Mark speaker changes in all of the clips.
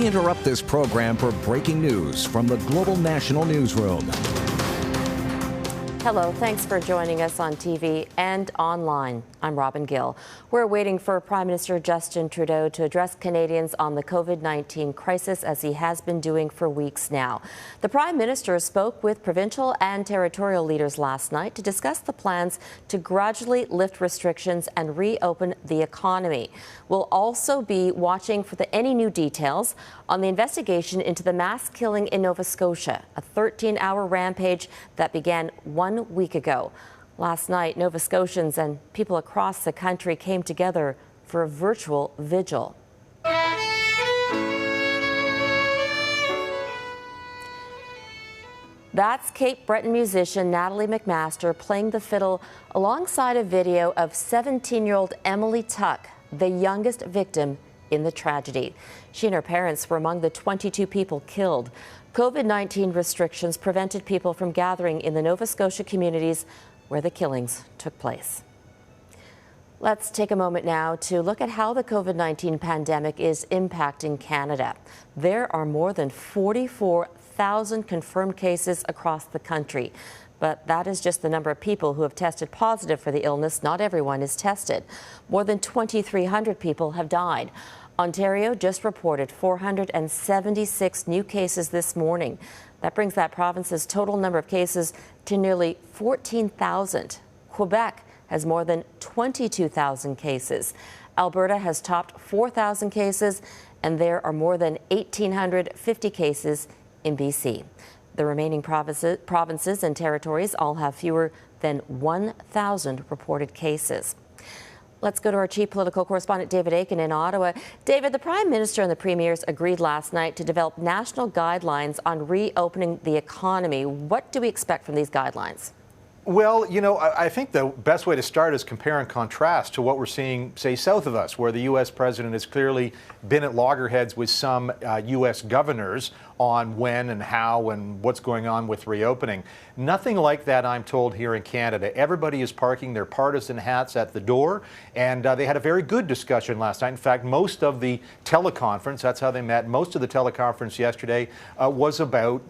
Speaker 1: interrupt this program for breaking news from the Global National Newsroom.
Speaker 2: Hello, thanks for joining us on TV and online. I'm Robin Gill. We're waiting for Prime Minister Justin Trudeau to address Canadians on the COVID-19 crisis, as he has been doing for weeks now. The Prime Minister spoke with provincial and territorial leaders last night to discuss the plans to gradually lift restrictions and reopen the economy. We'll also be watching for any new details on the investigation into the mass killing in Nova Scotia, a 13-hour rampage that began 1 week ago. Last night, Nova Scotians and people across the country came together for a virtual vigil. That's Cape Breton musician Natalie McMaster playing the fiddle alongside a video of 17-year-old Emily Tuck, the youngest victim in the tragedy. She and her parents were among the 22 people killed. COVID-19 restrictions prevented people from gathering in the Nova Scotia communities where the killings took place. Let's take a moment now to look at how the COVID-19 pandemic is impacting Canada. There are more than 44,000 confirmed cases across the country. But that is just the number of people who have tested positive for the illness. Not everyone is tested. More than 2,300 people have died. Ontario just reported 476 new cases this morning. That brings that province's total number of cases to nearly 14,000. Quebec has more than 22,000 cases. Alberta has topped 4,000 cases, and there are more than 1,850 cases in BC. The remaining provinces and territories all have fewer than 1,000 reported cases. Let's go to our chief political correspondent, David Akin, in Ottawa. David, the Prime Minister and the Premiers agreed last night to develop national guidelines on reopening the economy. What do we expect from these guidelines?
Speaker 3: Well, you know, I think the best way to start is compare and contrast to what we're seeing, say, south of us, where the U.S. president has clearly been at loggerheads with some U.S. governors on when and how and what's going on with reopening. Nothing like that, I'm told, here in Canada. Everybody is parking their partisan hats at the door, and they had a very good discussion last night. In fact, most of the teleconference, that's how they met, most of the teleconference yesterday was about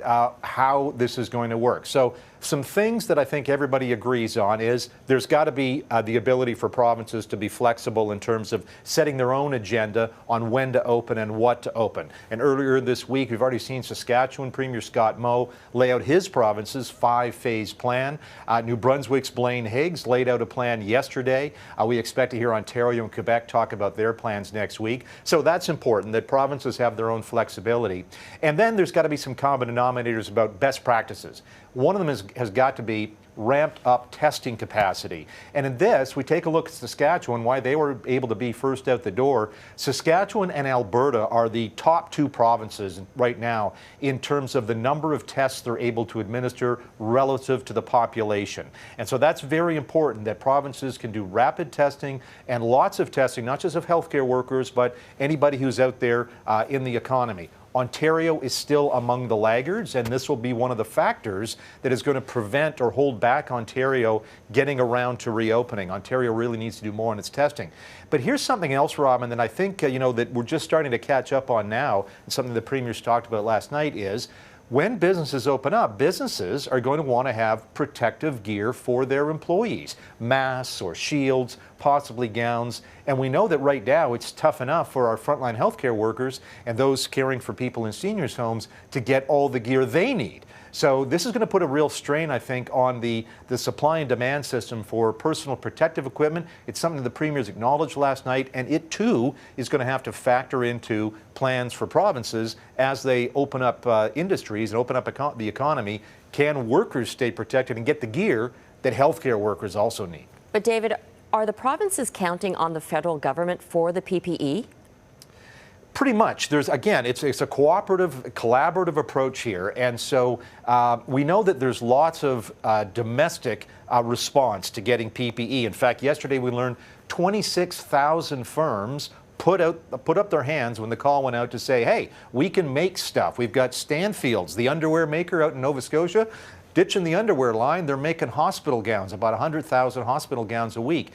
Speaker 3: how this is going to work. So some things that I think everybody agrees on is there's got to be the ability for provinces to be flexible in terms of setting their own agenda on when to open and what to open. And earlier this week, we've already seen Saskatchewan Premier Scott Moe lay out his province's 5-phase plan. New Brunswick's Blaine Higgs laid out a plan yesterday. We expect to hear Ontario and Quebec talk about their plans next week. So that's important, that provinces have their own flexibility. And then there's got to be some common denominators about best practices. One of them has got to be ramped up testing capacity. And in this, we take a look at Saskatchewan, why they were able to be first out the door. Saskatchewan and Alberta are the top two provinces right now in terms of the number of tests they're able to administer relative to the population. And so that's very important, that provinces can do rapid testing and lots of testing, not just of healthcare workers, but anybody who's out there in the economy. Ontario is still among the laggards, and this will be one of the factors that is going to prevent or hold back Ontario getting around to reopening. Ontario really needs to do more on its testing. But here's something else, Robin, that I think that we're just starting to catch up on now, and something the Premiers talked about last night is, when businesses open up, businesses are going to want to have protective gear for their employees, masks or shields, possibly gowns. And we know that right now it's tough enough for our frontline healthcare workers and those caring for people in seniors' homes to get all the gear they need. So this is going to put a real strain, I think, on the supply and demand system for personal protective equipment. It's something the Premiers acknowledged last night, and it too is going to have to factor into plans for provinces as they open up industries and open up the economy. Can workers stay protected and get the gear that healthcare workers also need?
Speaker 2: But David, are the provinces counting on the federal government for the PPE?
Speaker 3: Pretty much. It's a collaborative approach here. And so we know that there's lots of domestic response to getting PPE. In fact, yesterday we learned 26,000 firms put up their hands when the call went out to say, hey, we can make stuff. We've got Stanfield's, the underwear maker out in Nova Scotia, ditching the underwear line, they're making hospital gowns, about 100,000 hospital gowns a week.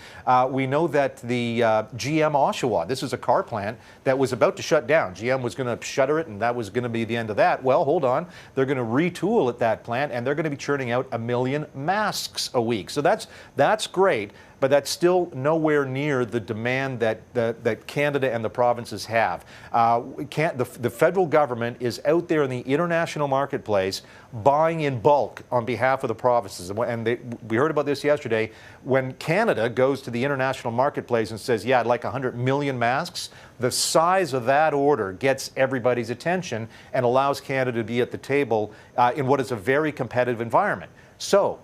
Speaker 3: We know that the GM Oshawa, this is a car plant that was about to shut down. GM was going to shutter it, and that was going to be the end of that. Well, hold on. They're going to retool at that plant, and they're going to be churning out 1 million masks a week. So that's great. But that's still nowhere near the demand that Canada and the provinces have. The federal government is out there in the international marketplace buying in bulk on behalf of the provinces. And we heard about this yesterday. When Canada goes to the international marketplace and says, yeah, I'd like 100 million masks, the size of that order gets everybody's attention and allows Canada to be at the table in what is a very competitive environment. So,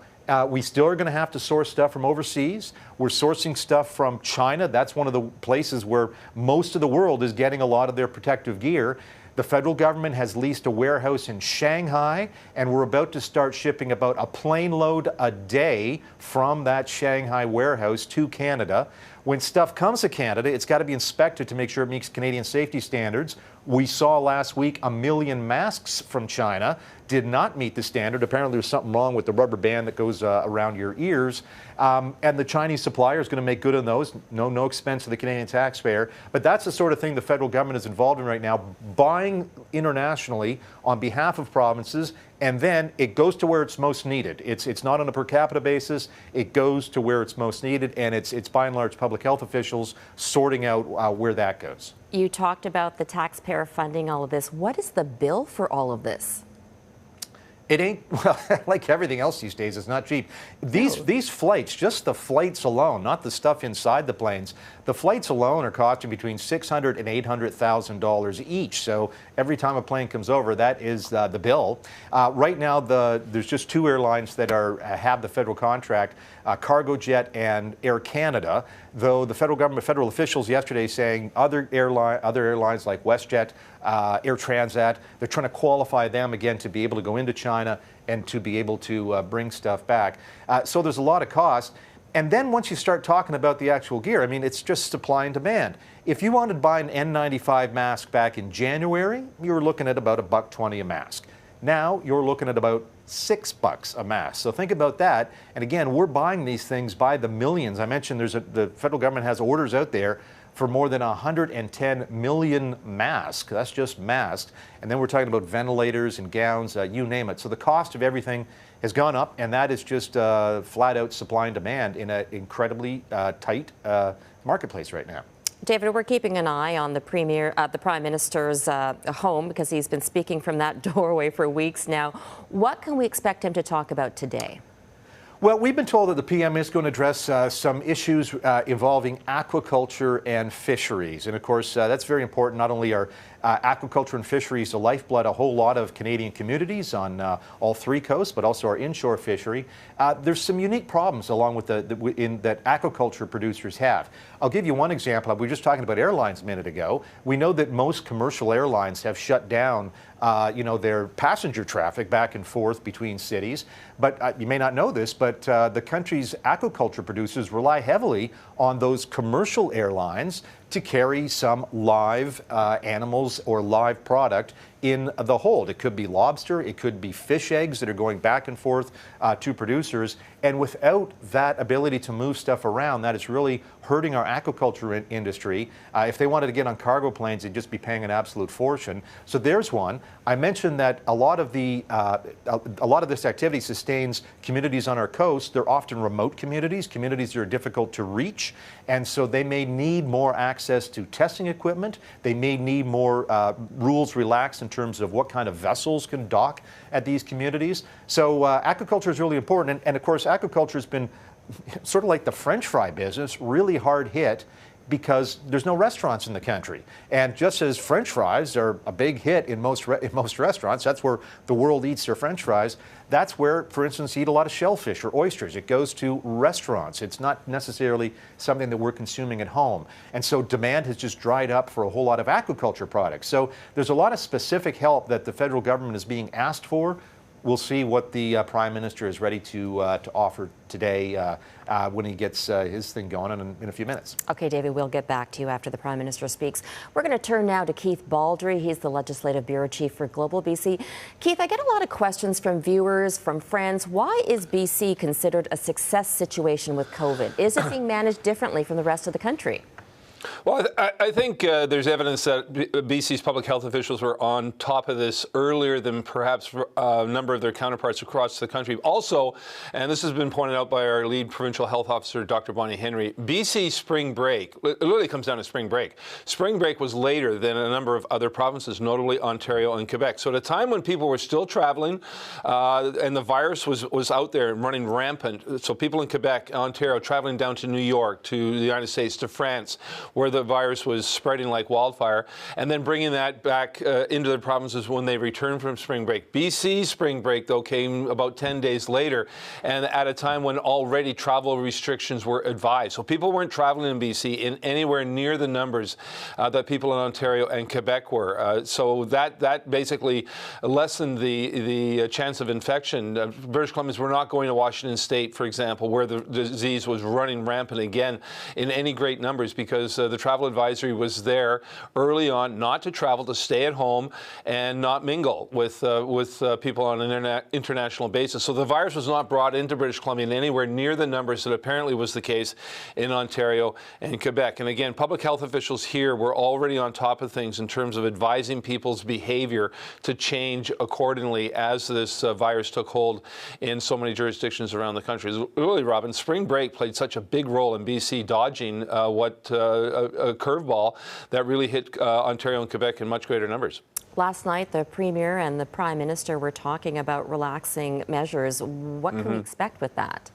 Speaker 3: we still are going to have to source stuff from overseas. We're sourcing stuff from China. That's one of the places where most of the world is getting a lot of their protective gear. The federal government has leased a warehouse in Shanghai, and we're about to start shipping about a plane load a day from that Shanghai warehouse to Canada. When stuff comes to Canada, it's got to be inspected to make sure it meets Canadian safety standards. We saw last week 1 million masks from China did not meet the standard. Apparently there's something wrong with the rubber band that goes around your ears. And the Chinese supplier is going to make good on those. No expense to the Canadian taxpayer. But that's the sort of thing the federal government is involved in right now, buying internationally on behalf of provinces, and then it goes to where it's most needed. It's not on a per capita basis. It goes to where it's most needed, and it's by and large public health officials sorting out where that goes.
Speaker 2: You talked about the taxpayer funding all of this. What is the bill for all of this?
Speaker 3: It ain't, well, like everything else these days, it's not cheap. These flights, just the flights alone, not the stuff inside the planes, the flights alone are costing between $600,000 and $800,000 each. So every time a plane comes over, that is the bill. Right now, there's just 2 airlines that have the federal contract, Cargojet and Air Canada, though the federal government, federal officials yesterday saying other airlines like WestJet, Air Transat, they're trying to qualify them again to be able to go into China and to be able to bring stuff back. So there's a lot of cost. And then once you start talking about the actual gear, I mean, it's just supply and demand. If you wanted to buy an N95 mask back in January, you were looking at about $1.20 a mask. Now you're looking at about $6 a mask. So think about that. And again, we're buying these things by the millions. I mentioned the federal government has orders out there for more than 110 million masks. That's just masks. And then we're talking about ventilators and gowns, you name it. So the cost of everything has gone up, and that is just flat out supply and demand in an incredibly tight marketplace right now.
Speaker 2: David, we're keeping an eye on the Prime Minister's home because he's been speaking from that doorway for weeks now. What can we expect him to talk about today?
Speaker 3: Well, we've been told that the PM is going to address some issues involving aquaculture and fisheries. And of course, that's very important. Not only are aquaculture and fisheries the lifeblood a whole lot of Canadian communities on all 3 coasts, but also our inshore fishery. There's some unique problems along with that aquaculture producers have. I'll give you one example. We were just talking about airlines a minute ago. We know that most commercial airlines have shut down their passenger traffic back and forth between cities. But you may not know this, but the country's aquaculture producers rely heavily on those commercial airlines to carry some live animals or live product in the hold. It could be lobster, it could be fish eggs that are going back and forth to producers. And without that ability to move stuff around, that is really hurting our aquaculture industry. If they wanted to get on cargo planes, they'd just be paying an absolute fortune. So there's one. I mentioned that a lot of this activity sustains communities on our coast. They're often remote communities that are difficult to reach, and so they may need more access to testing equipment. They may need more rules relaxed in terms of what kind of vessels can dock at these communities. So aquaculture is really important, and of course aquaculture has been sort of like the French fry business, really hard hit because there's no restaurants in the country. And just as French fries are a big hit in most restaurants, that's where the world eats their French fries, that's where, for instance, you eat a lot of shellfish or oysters. It goes to restaurants. It's not necessarily something that we're consuming at home. And so demand has just dried up for a whole lot of aquaculture products. So there's a lot of specific help that the federal government is being asked for. we'll see what the Prime Minister is ready to offer today when he gets his thing going in a few minutes.
Speaker 2: Okay, David, we'll get back to you after the Prime Minister speaks. We're going to turn now to Keith Baldry. He's the Legislative Bureau Chief for Global BC. Keith, I get a lot of questions from viewers, from friends. Why is BC considered a success situation with COVID? Is it being managed differently from the rest of the country?
Speaker 4: Well, I think there's evidence that BC's public health officials were on top of this earlier than perhaps a number of their counterparts across the country. Also, and this has been pointed out by our lead provincial health officer, Dr. Bonnie Henry, BC's spring break, it literally comes down to spring break. Spring break was later than a number of other provinces, notably Ontario and Quebec. So at a time when people were still traveling and the virus was out there and running rampant, so people in Quebec, Ontario, traveling down to New York, to the United States, to France, where the virus was spreading like wildfire, and then bringing that back into the provinces when they returned from spring break. BC's spring break, though, came about 10 days later, and at a time when already travel restrictions were advised. So people weren't traveling in BC in anywhere near the numbers that people in Ontario and Quebec were. So that basically lessened the chance of infection. British Columbians were not going to Washington State, for example, where the disease was running rampant again in any great numbers, because the travel advisory was there early on not to travel, to stay at home and not mingle with people on an international basis. So the virus was not brought into British Columbia in anywhere near the numbers that apparently was the case in Ontario and Quebec. And again, public health officials here were already on top of things in terms of advising people's behavior to change accordingly as this virus took hold in so many jurisdictions around the country. Really, Robin, spring break played such a big role in BC dodging a curveball that really hit Ontario and Quebec in much greater numbers.
Speaker 2: Last night, the Premier and the Prime Minister were talking about relaxing measures. What can we expect with that?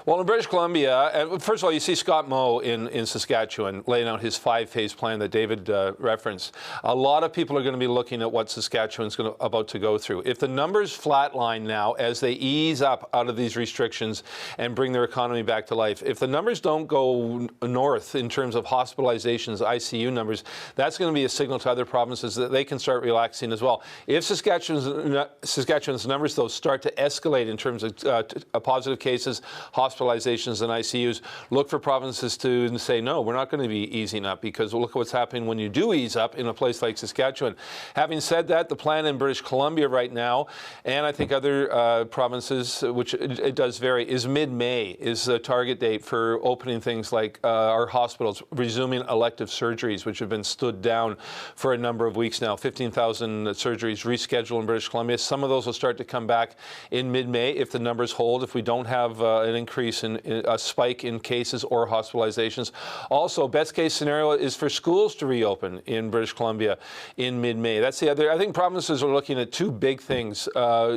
Speaker 4: Well, in British Columbia, first of all, you see Scott Moe in Saskatchewan laying out his 5-phase plan that David referenced. A lot of people are going to be looking at what Saskatchewan's about to go through. If the numbers flatline now as they ease up out of these restrictions and bring their economy back to life, if the numbers don't go north in terms of hospitalizations, ICU numbers, that's going to be a signal to other provinces that they can start relaxing as well. If Saskatchewan's numbers, though, start to escalate in terms of positive cases, hospitalizations and ICUs, look for provinces to say, no, we're not going to be easing up, because look at what's happening when you do ease up in a place like Saskatchewan. Having said that, the plan in British Columbia right now, and I think other provinces, which it does vary, is mid-May is the target date for opening things like our hospitals, resuming elective surgeries, which have been stood down for a number of weeks now. 15,000 surgeries rescheduled in British Columbia. Some of those will start to come back in mid-May if the numbers hold, if we don't have an increase in a spike in cases or hospitalizations. Also, best case scenario is for schools to reopen in British Columbia in mid-May. That's the other. I think provinces are looking at two big things: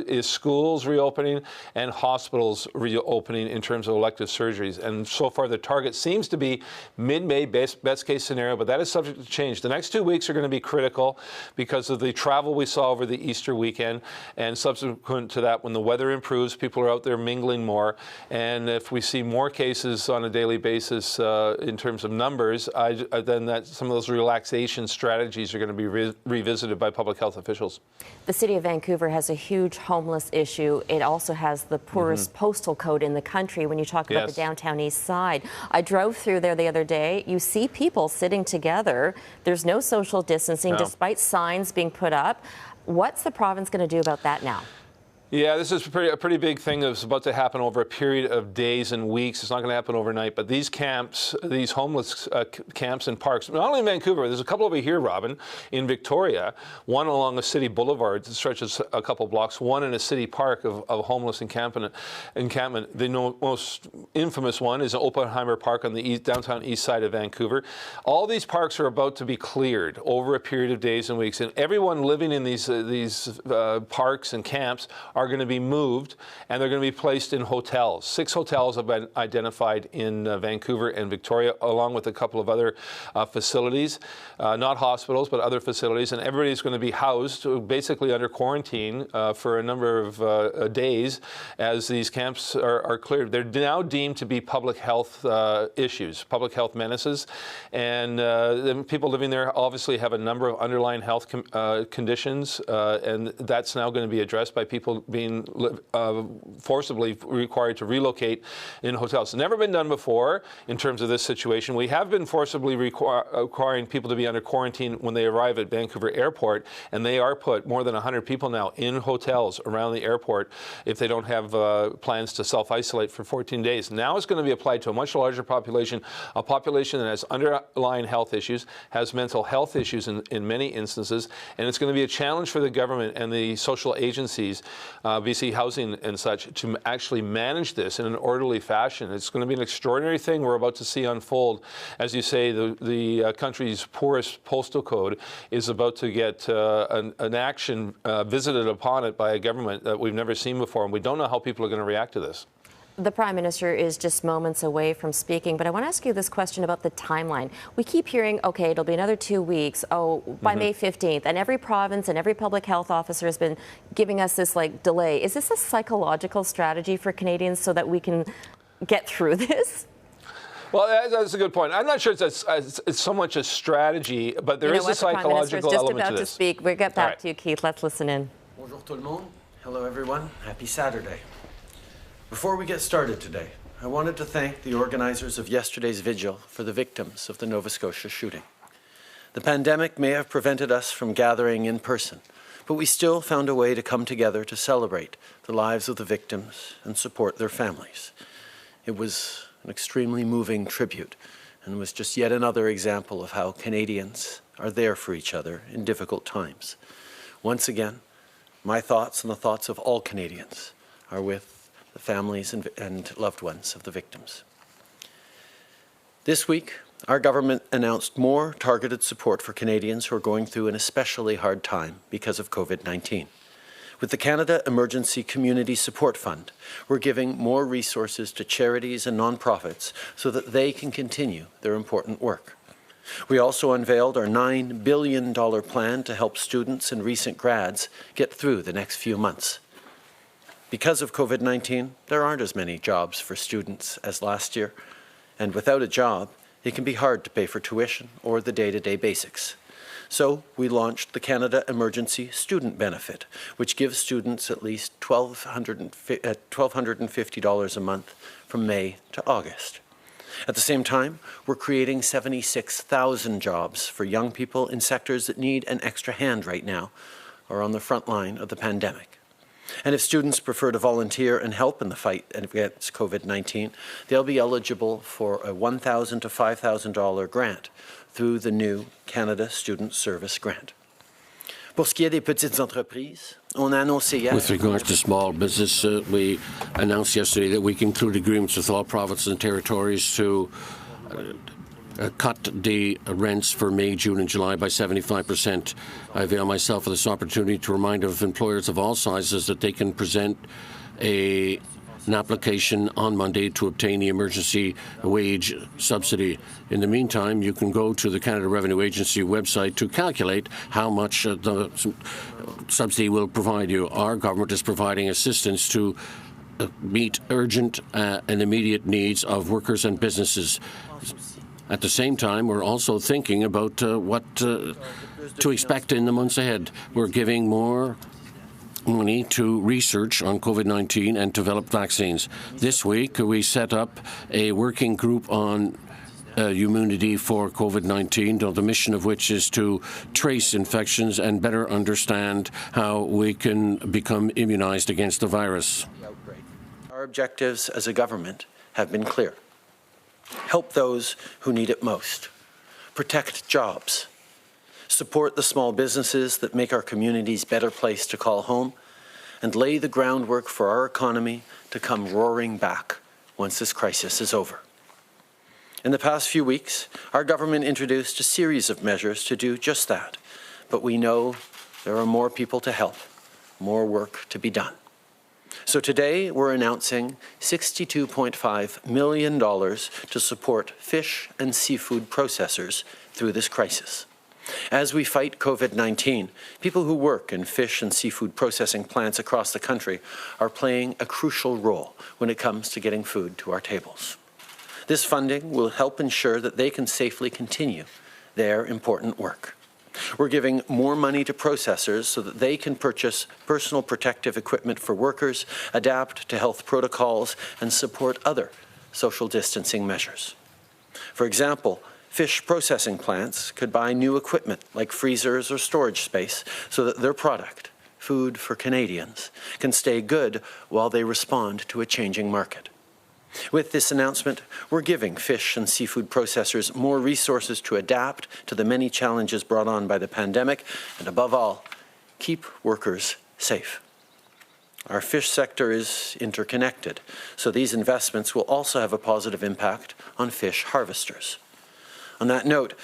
Speaker 4: is schools reopening and hospitals reopening in terms of elective surgeries. And so far, the target seems to be mid-May, best case scenario, but that is subject to change. The next 2 weeks are going to be critical because of the travel we saw over the Easter weekend, and subsequent to that, when the weather improves, people are out there mingling more, and if we see more cases on a daily basis in terms of numbers, then some of those relaxation strategies are going to be revisited by public health officials.
Speaker 2: The City of Vancouver has a huge homeless issue. It also has the poorest postal code in the country when you talk about the downtown east side. I drove through there the other day. You see people sitting together. There's no social distancing despite signs being put up. What's the province going to do about that now?
Speaker 4: Yeah, this is a pretty big thing that's about to happen over a period of days and weeks. It's not going to happen overnight, but these camps, these homeless camps and parks, not only in Vancouver, there's a couple over here, Robin, in Victoria, one along a city boulevard that stretches a couple blocks, one in a city park of homeless encampment. The most infamous one is Oppenheimer Park on the downtown east side of Vancouver. All these parks are about to be cleared over a period of days and weeks, and everyone living in these parks and camps are going to be moved, and they're going to be placed in hotels. 6 hotels have been identified in Vancouver and Victoria, along with a couple of other facilities, not hospitals, but other facilities, and everybody's going to be housed basically under quarantine for a number of days as these camps are cleared. They're now deemed to be public health issues, public health menaces, and the people living there obviously have a number of underlying health conditions, and that's now going to be addressed by people being forcibly required to relocate in hotels. It's never been done before in terms of this situation. We have been forcibly requiring people to be under quarantine when they arrive at Vancouver Airport, and they are put, more than 100 people now, in hotels around the airport if they don't have plans to self-isolate for 14 days. Now it's going to be applied to a much larger population, a population that has underlying health issues, has mental health issues in many instances, and it's going to be a challenge for the government and the social agencies, BC Housing and such, to actually manage this in an orderly fashion. It's going to be an extraordinary thing we're about to see unfold. As you say, the country's poorest postal code is about to get an action visited upon it by a government that we've never seen before, and we don't know how people are going to react to this.
Speaker 2: The Prime Minister is just moments away from speaking, but I want to ask you this question about the timeline. We keep hearing, okay, it'll be another 2 weeks, by May 15th, and every province and every public health officer has been giving us this delay. Is this a psychological strategy for Canadians so that we can get through this?
Speaker 4: Well, that's a good point. I'm not sure it's so much a strategy, but there is a psychological element to this.
Speaker 2: Just about to speak. We'll get back to you, Keith. Let's listen in.
Speaker 5: Bonjour tout le monde. Hello, everyone. Happy Saturday. Before we get started today, I wanted to thank the organizers of yesterday's vigil for the victims of the Nova Scotia shooting. The pandemic may have prevented us from gathering in person, but we still found a way to come together to celebrate the lives of the victims and support their families. It was an extremely moving tribute and was just yet another example of how Canadians are there for each other in difficult times. Once again, my thoughts and the thoughts of all Canadians are with the families and loved ones of the victims. This week, our government announced more targeted support for Canadians who are going through an especially hard time because of COVID-19. With the Canada Emergency Community Support Fund, we're giving more resources to charities and nonprofits so that they can continue their important work. We also unveiled our $9 billion plan to help students and recent grads get through the next few months. Because of COVID-19, there aren't as many jobs for students as last year, and without a job, it can be hard to pay for tuition or the day-to-day basics. So we launched the Canada Emergency Student Benefit, which gives students at least $1,250 a month from May to August. At the same time, we're creating 76,000 jobs for young people in sectors that need an extra hand right now or on the front line of the pandemic. And if students prefer to volunteer and help in the fight against COVID-19, they'll be eligible for a $1,000 to $5,000 grant through the new Canada Student Service Grant. Pour ce qui est des petites entreprises, on a annoncé hier.
Speaker 6: With regards to small business, we announced yesterday that we conclude agreements with all provinces and territories to cut the rents for May, June and July by 75%. I avail myself of this opportunity to remind employers of all sizes that they can present an application on Monday to obtain the emergency wage subsidy. In the meantime, you can go to the Canada Revenue Agency website to calculate how much the subsidy will provide you. Our government is providing assistance to meet urgent and immediate needs of workers and businesses. At the same time, we're also thinking about what to expect in the months ahead. We're giving more money to research on COVID-19 and develop vaccines. This week, we set up a working group on immunity for COVID-19, the mission of which is to trace infections and better understand how we can become immunized against the virus.
Speaker 5: Our objectives as a government have been clear. Help those who need it most. Protect jobs. Support the small businesses that make our communities a better place to call home, and lay the groundwork for our economy to come roaring back once this crisis is over. In the past few weeks, our government introduced a series of measures to do just that, but we know there are more people to help, more work to be done. So today, we're announcing $62.5 million to support fish and seafood processors through this crisis. As we fight COVID-19, people who work in fish and seafood processing plants across the country are playing a crucial role when it comes to getting food to our tables. This funding will help ensure that they can safely continue their important work. We're giving more money to processors so that they can purchase personal protective equipment for workers, adapt to health protocols, and support other social distancing measures. For example, fish processing plants could buy new equipment like freezers or storage space so that their product, food for Canadians, can stay good while they respond to a changing market. With this announcement, we're giving fish and seafood processors more resources to adapt to the many challenges brought on by the pandemic, and above all, keep workers safe. Our fish sector is interconnected, so these investments will also have a positive impact on fish harvesters. On that note,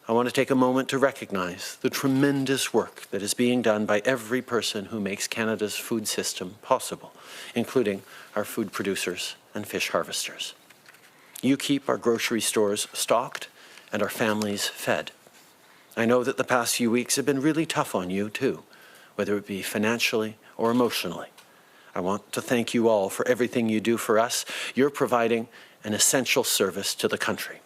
Speaker 5: I want to take a moment to recognize the tremendous work that is being done by every person who makes Canada's food system possible, including our food producers and fish harvesters. You keep our grocery stores stocked and our families fed. I know that the past few weeks have been really tough on you too, whether it be financially or emotionally. I want to thank you all for everything you do for us. You're providing an essential service to the country.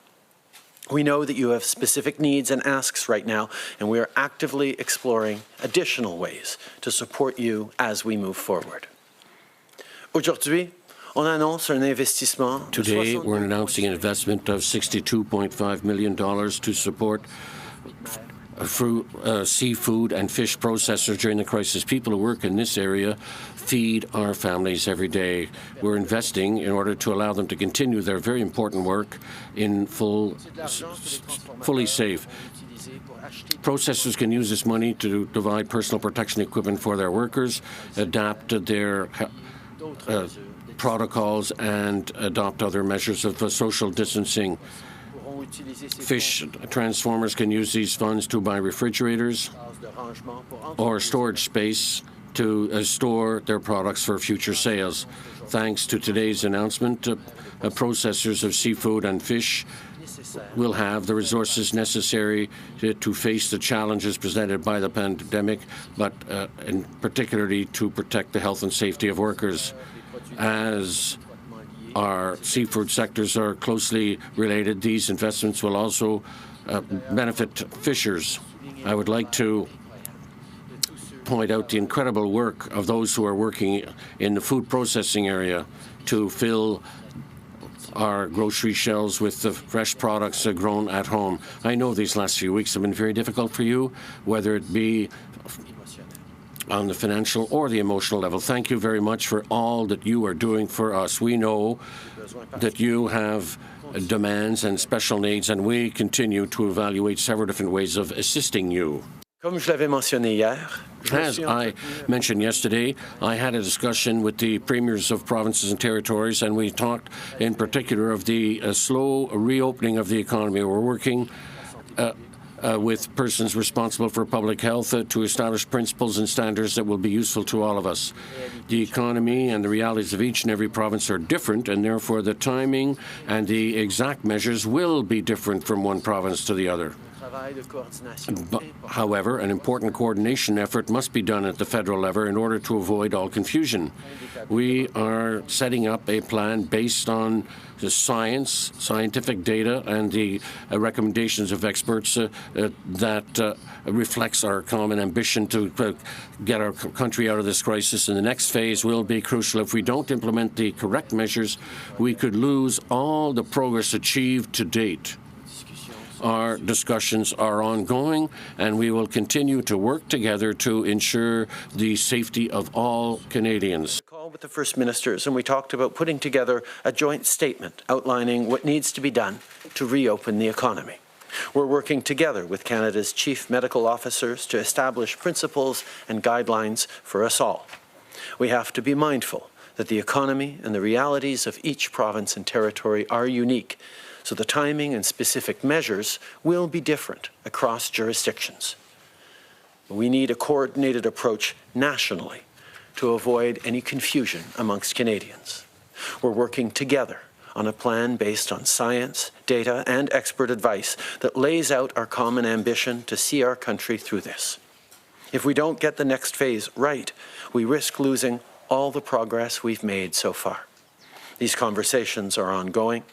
Speaker 5: We know that you have specific needs and asks right now, and we are actively exploring additional ways to support you as we move forward. Aujourd'hui, on annonce un investissement.
Speaker 6: Today, we're announcing an investment of $62.5 million to support seafood and fish processors during the crisis. People who work in this area feed our families every day. We're investing in order to allow them to continue their very important work in fully safe. Processors can use this money to provide personal protection equipment for their workers, adapt their protocols, and adopt other measures of social distancing. Fish transformers can use these funds to buy refrigerators or storage space to store their products for future sales. Thanks to today's announcement, processors of seafood and fish will have the resources necessary to face the challenges presented by the pandemic, but particularly to protect the health and safety of workers. As our seafood sectors are closely related, these investments will also benefit fishers. I would like to point out the incredible work of those who are working in the food processing area to fill our grocery shelves with the fresh products grown at home. I know these last few weeks have been very difficult for you, whether it be on the financial or the emotional level. Thank you very much for all that you are doing for us. We know that you have demands and special needs, and we continue to evaluate several different ways of assisting you. As I mentioned yesterday, I had a discussion with the premiers of provinces and territories, and we talked in particular of the slow reopening of the economy. We're working with persons responsible for public health to establish principles and standards that will be useful to all of us. The economy and the realities of each and every province are different, and therefore the timing and the exact measures will be different from one province to the other. However, an important coordination effort must be done at the federal level in order to avoid all confusion. We are setting up a plan based on the science, scientific data, and the recommendations of experts that reflects our common ambition to get our country out of this crisis. And the next phase will be crucial. If we don't implement the correct measures, we could lose all the progress achieved to date. Our discussions are ongoing, and we will continue to work together to ensure the safety of all Canadians.
Speaker 5: Call with the First Ministers, and we talked about putting together a joint statement outlining what needs to be done to reopen the economy. We're working together with Canada's chief medical officers to establish principles and guidelines for us all. We have to be mindful that the economy and the realities of each province and territory are unique, so the timing and specific measures will be different across jurisdictions. We need a coordinated approach nationally to avoid any confusion amongst Canadians. We're working together on a plan based on science, data, and expert advice that lays out our common ambition to see our country through this. If we don't get the next phase right, we risk losing all the progress we've made so far. These conversations are ongoing,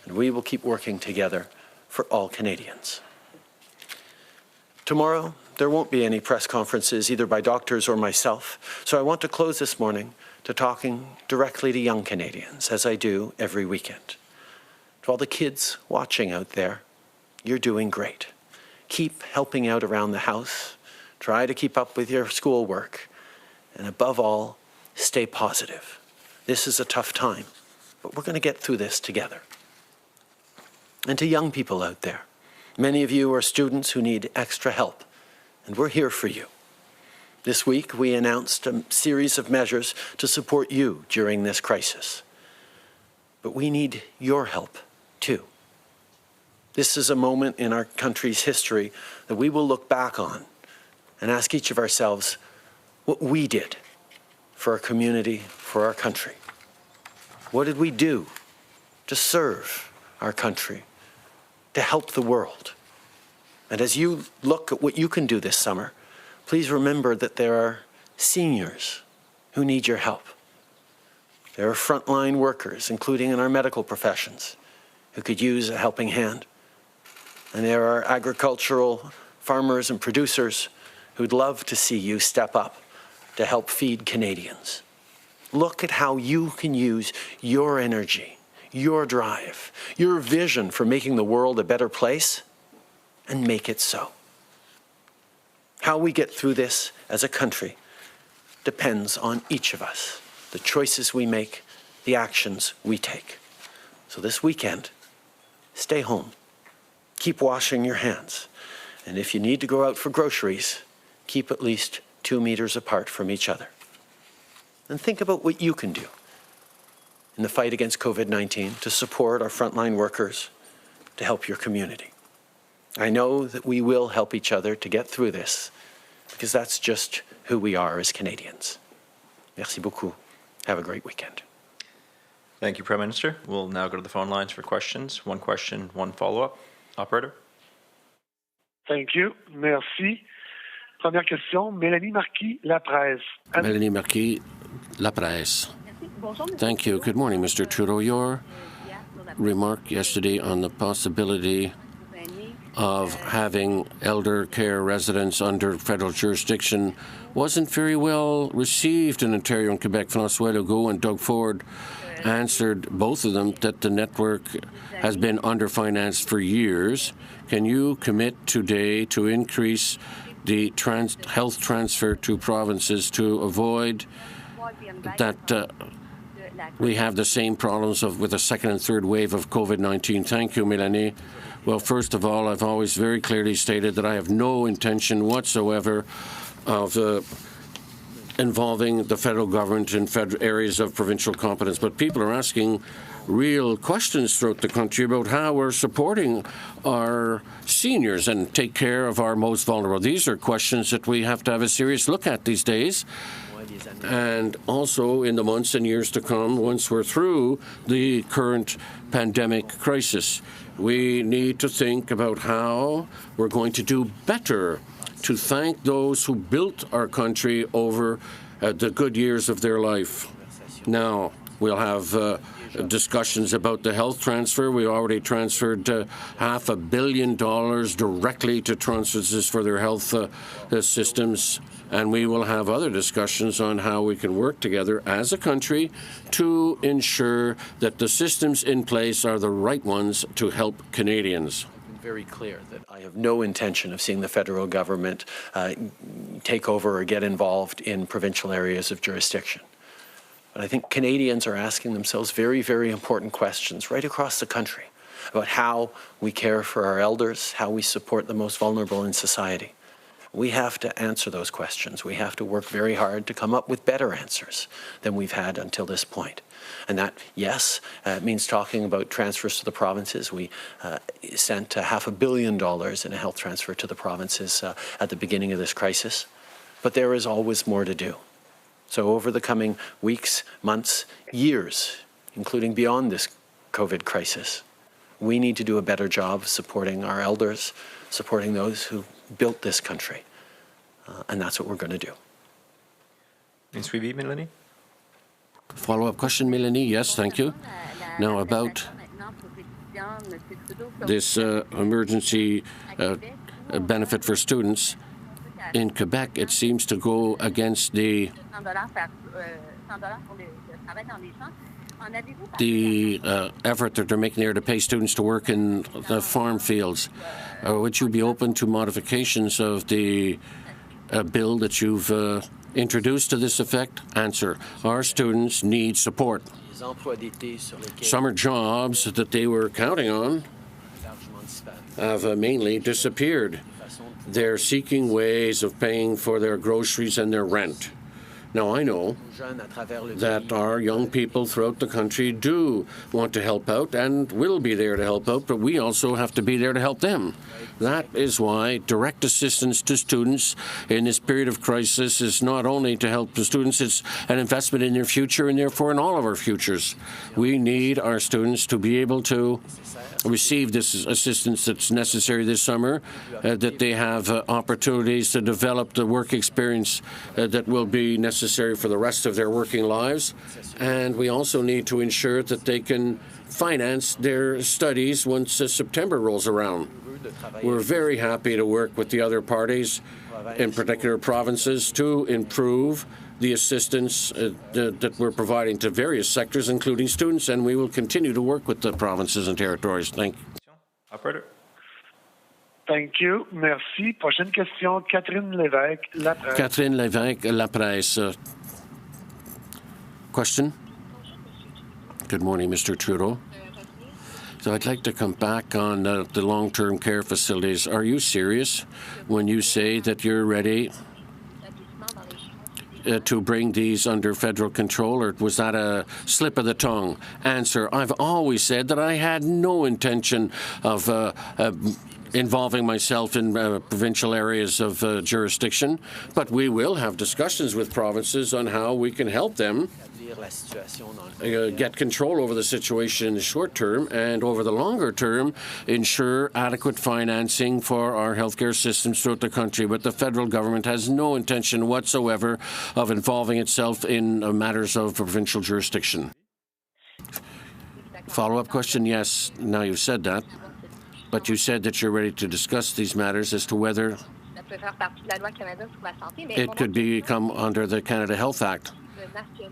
Speaker 5: and we will keep working together for all Canadians. Tomorrow, there won't be any press conferences either by doctors or myself, so I want to close this morning to talking directly to young Canadians, as I do every weekend. To all the kids watching out there, you're doing great. Keep helping out around the house, try to keep up with your schoolwork, and above all, stay positive. This is a tough time, but we're going to get through this together. And to young people out there, many of you are students who need extra help, and we're here for you. This week, we announced a series of measures to support you during this crisis. But we need your help, too. This is a moment in our country's history that we will look back on and ask each of ourselves what we did for our community, for our country. What did we do to serve our country, to help the world? And as you look at what you can do this summer, please remember that there are seniors who need your help. There are frontline workers, including in our medical professions, who could use a helping hand. And there are agricultural farmers and producers who'd love to see you step up to help feed Canadians. Look at how you can use your energy, your drive, your vision for making the world a better place, and make it so. How we get through this as a country depends on each of us, the choices we make, the actions we take. So this weekend, stay home. Keep washing your hands. And if you need to go out for groceries, keep at least 2 meters apart from each other. And think about what you can do in the fight against COVID-19 to support our frontline workers, to help your community. I know that we will help each other to get through this, because that's just who we are as Canadians. Merci beaucoup. Have a great weekend.
Speaker 7: Thank you, Prime Minister. We'll now go to the phone lines for questions. One question, one follow-up. Operator.
Speaker 8: Thank you. Merci. Première question, Mélanie Marquis, La Presse.
Speaker 6: Mélanie Marquis, La Presse. Thank you. Good morning, Mr. Trudeau. Your remark yesterday on the possibility of having elder care residents under federal jurisdiction wasn't very well received in Ontario and Quebec. François Legault and Doug Ford answered, both of them, that the network has been underfinanced for years. Can you commit today to increase the health transfer to provinces to avoid that we have the same problems with the second and third wave of COVID-19? Thank you, Mélanie. Well, first of all, I've always very clearly stated that I have no intention whatsoever of involving the federal government in areas of provincial competence. But people are asking real questions throughout the country about how we're supporting our seniors and take care of our most vulnerable. These are questions that we have to have a serious look at these days. And also in the months and years to come, once we're through the current pandemic crisis, we need to think about how we're going to do better to thank those who built our country over the good years of their life. Now, we'll have discussions about the health transfer. We already transferred $500 million directly to transfers for their health systems. And we will have other discussions on how we can work together as a country to ensure that the systems in place are the right ones to help Canadians.
Speaker 5: I've been very clear that I have no intention of seeing the federal government take over or get involved in provincial areas of jurisdiction. But I think Canadians are asking themselves very, very important questions right across the country about how we care for our elders, how we support the most vulnerable in society. We have to answer those questions. We have to work very hard to come up with better answers than we've had until this point. And that, yes, means talking about transfers to the provinces. We sent $500 million in a health transfer to the provinces at the beginning of this crisis. But there is always more to do. So over the coming weeks, months, years, including beyond this COVID crisis, we need to do a better job of supporting our elders, supporting those who built this country. And that's what we're going to do.
Speaker 7: Suivi, Mélanie?
Speaker 6: Follow-up question, Mélanie? Yes, thank you. Now, about this emergency benefit for students, In Quebec, it seems to go against the effort that they're making there to pay students to work in the farm fields. Would you be open to modifications of the bill that you've introduced to this effect? Answer: our students need support. Summer jobs that they were counting on have mainly disappeared. They're seeking ways of paying for their groceries and their rent. Now, I know that our young people throughout the country do want to help out and will be there to help out, but we also have to be there to help them. That is why direct assistance to students in this period of crisis is not only to help the students, it's an investment in their future and therefore in all of our futures. We need our students to be able to receive this assistance that's necessary this summer, that they have opportunities to develop the work experience that will be necessary for the rest of their working lives. And we also need to ensure that they can finance their studies once September rolls around. We're very happy to work with the other parties, in particular provinces, to improve the assistance that we're providing to various sectors, including students, and we will continue to work with the provinces and territories. Thank you.
Speaker 7: Operator.
Speaker 8: Thank you. Merci. Prochaine question, Catherine Lévesque, La Presse.
Speaker 6: Catherine Lévesque, La Presse. Question? Good morning, Mr. Trudeau. So I'd like to come back on the long-term care facilities. Are you serious when you say that you're ready to bring these under federal control, or was that a slip of the tongue? Answer: I've always said that I had no intention of involving myself in provincial areas of jurisdiction, but we will have discussions with provinces on how we can help them get control over the situation in the short term, and over the longer term ensure adequate financing for our healthcare systems throughout the country. But the federal government has no intention whatsoever of involving itself in matters of provincial jurisdiction. Follow-up question: yes, now you've said that, but you said that you're ready to discuss these matters as to whether it could become under the Canada Health Act.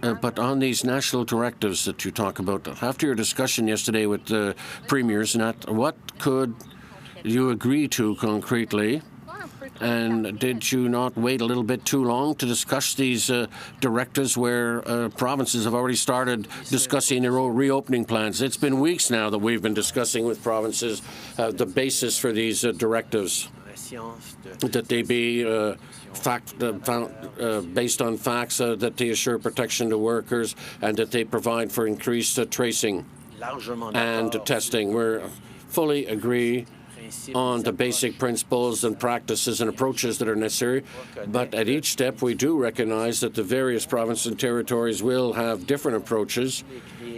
Speaker 6: But on these national directives that you talk about, after your discussion yesterday with the premiers, what could you agree to concretely? And did you not wait a little bit too long to discuss these directives where provinces have already started discussing their own reopening plans? It's been weeks now that we've been discussing with provinces the basis for these directives, that they be based on facts, that they assure protection to workers, and that they provide for increased tracing and testing. We fully agree on the basic principles and practices and approaches that are necessary, but at each step we do recognize that the various provinces and territories will have different approaches.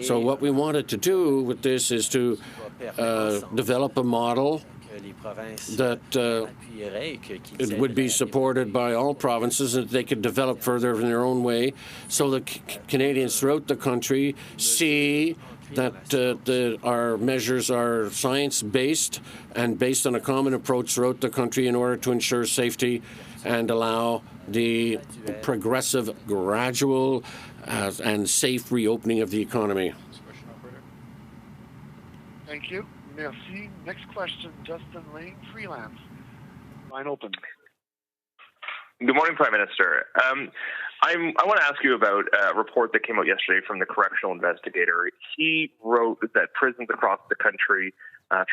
Speaker 6: So what we wanted to do with this is to develop a model that it would be supported by all provinces, and that they could develop further in their own way, so that Canadians throughout the country see that our measures are science-based and based on a common approach throughout the country in order to ensure safety and allow the progressive, gradual and safe reopening of the economy.
Speaker 8: Thank you. Merci. Next question, Justin Lane, freelance. Line open.
Speaker 9: Good morning, Prime Minister. I want to ask you about a report that came out yesterday from the correctional investigator. He wrote that prisons across the country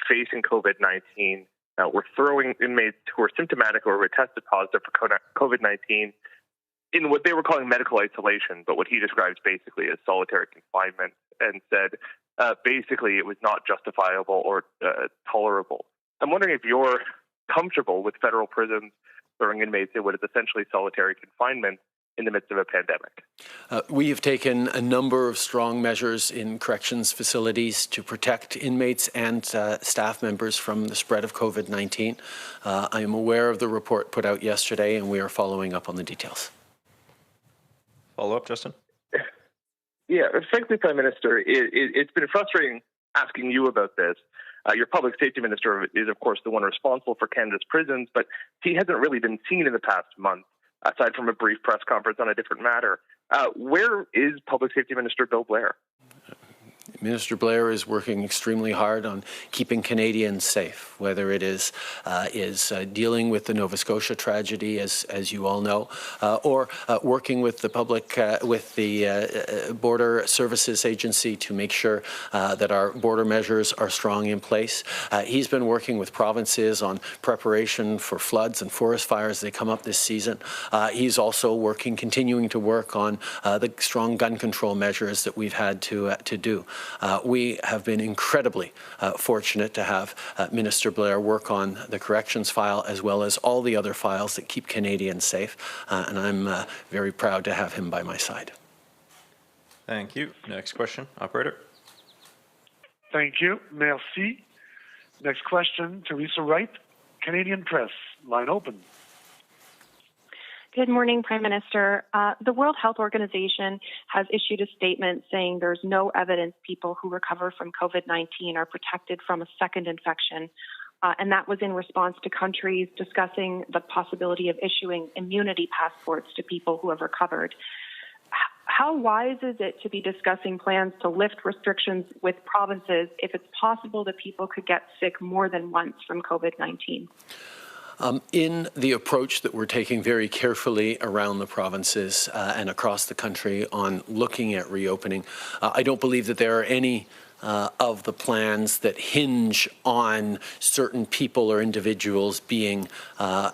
Speaker 9: facing COVID-19 were throwing inmates who were symptomatic or who had tested positive for COVID-19 in what they were calling medical isolation, but what he describes basically as solitary confinement, and said basically it was not justifiable or tolerable. I'm wondering if you're comfortable with federal prisons throwing inmates in what is essentially solitary confinement in the midst of a pandemic.
Speaker 5: We have taken a number of strong measures in corrections facilities to protect inmates and staff members from the spread of COVID-19. I am aware of the report put out yesterday, and we are following up on the details.
Speaker 7: Follow up, Justin?
Speaker 9: Yeah, frankly, Prime Minister, it's been frustrating asking you about this Your public safety minister is, of course, the one responsible for Canada's prisons, but he hasn't really been seen in the past month, aside from a brief press conference on a different matter. Where is Public Safety Minister Bill Blair?
Speaker 5: Minister Blair is working extremely hard on keeping Canadians safe, whether it is dealing with the Nova Scotia tragedy, as you all know, or working with the Border Services Agency to make sure that our border measures are strong in place. He's been working with provinces on preparation for floods and forest fires as they come up this season. He's also continuing to work on the strong gun control measures that we've had to do. We have been incredibly fortunate to have Minister Blair work on the corrections file as well as all the other files that keep Canadians safe, and I'm very proud to have him by my side.
Speaker 7: Thank you. Next question, operator.
Speaker 8: Thank you. Merci. Next question, Teresa Wright, Canadian Press. Line open.
Speaker 10: Good morning, Prime Minister. The World Health Organization has issued a statement saying there's no evidence people who recover from COVID-19 are protected from a second infection, and that was in response to countries discussing the possibility of issuing immunity passports to people who have recovered. How wise is it to be discussing plans to lift restrictions with provinces if it's possible that people could get sick more than once from COVID-19?
Speaker 5: In the approach that we're taking very carefully around the provinces and across the country on looking at reopening, I don't believe that there are any of the plans that hinge on certain people or individuals being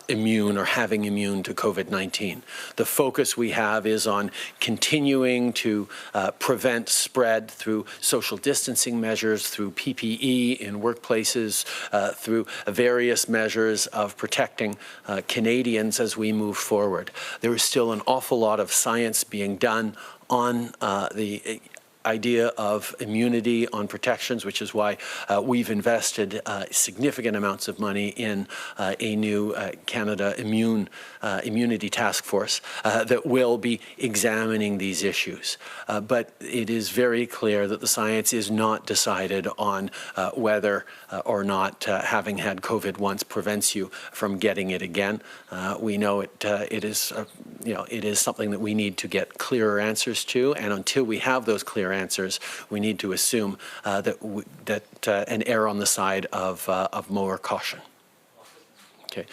Speaker 5: immune or having immune to COVID-19. The focus we have is on continuing to prevent spread through social distancing measures, through PPE in workplaces, through various measures of protecting Canadians as we move forward. There is still an awful lot of science being done on the idea of immunity on protections, which is why we've invested significant amounts of money in a new Canada immunity task force that will be examining these issues. But it is very clear that the science is not decided on whether or not having had COVID once prevents you from getting it again. We know it is something that we need to get clearer answers to, and until we have those clear answers, we need to assume that and err on the side of more caution. Okay.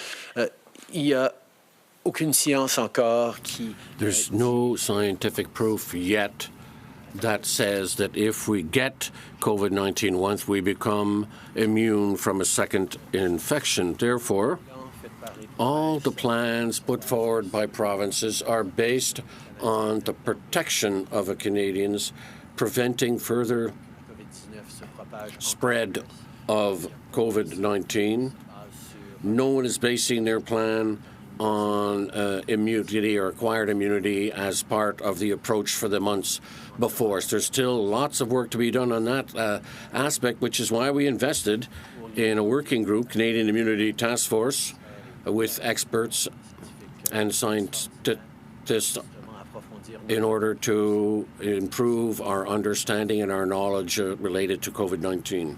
Speaker 6: There's no scientific proof yet that says that if we get COVID-19 once, we become immune from a second infection. Therefore, all the plans put forward by provinces are based on the protection of Canadians, preventing further spread of COVID-19. No one is basing their plan on immunity or acquired immunity as part of the approach for the months before. So there's still lots of work to be done on that aspect, which is why we invested in a working group, Canadian Immunity Task Force, with experts and scientists in order to improve our understanding and our knowledge related to COVID-19.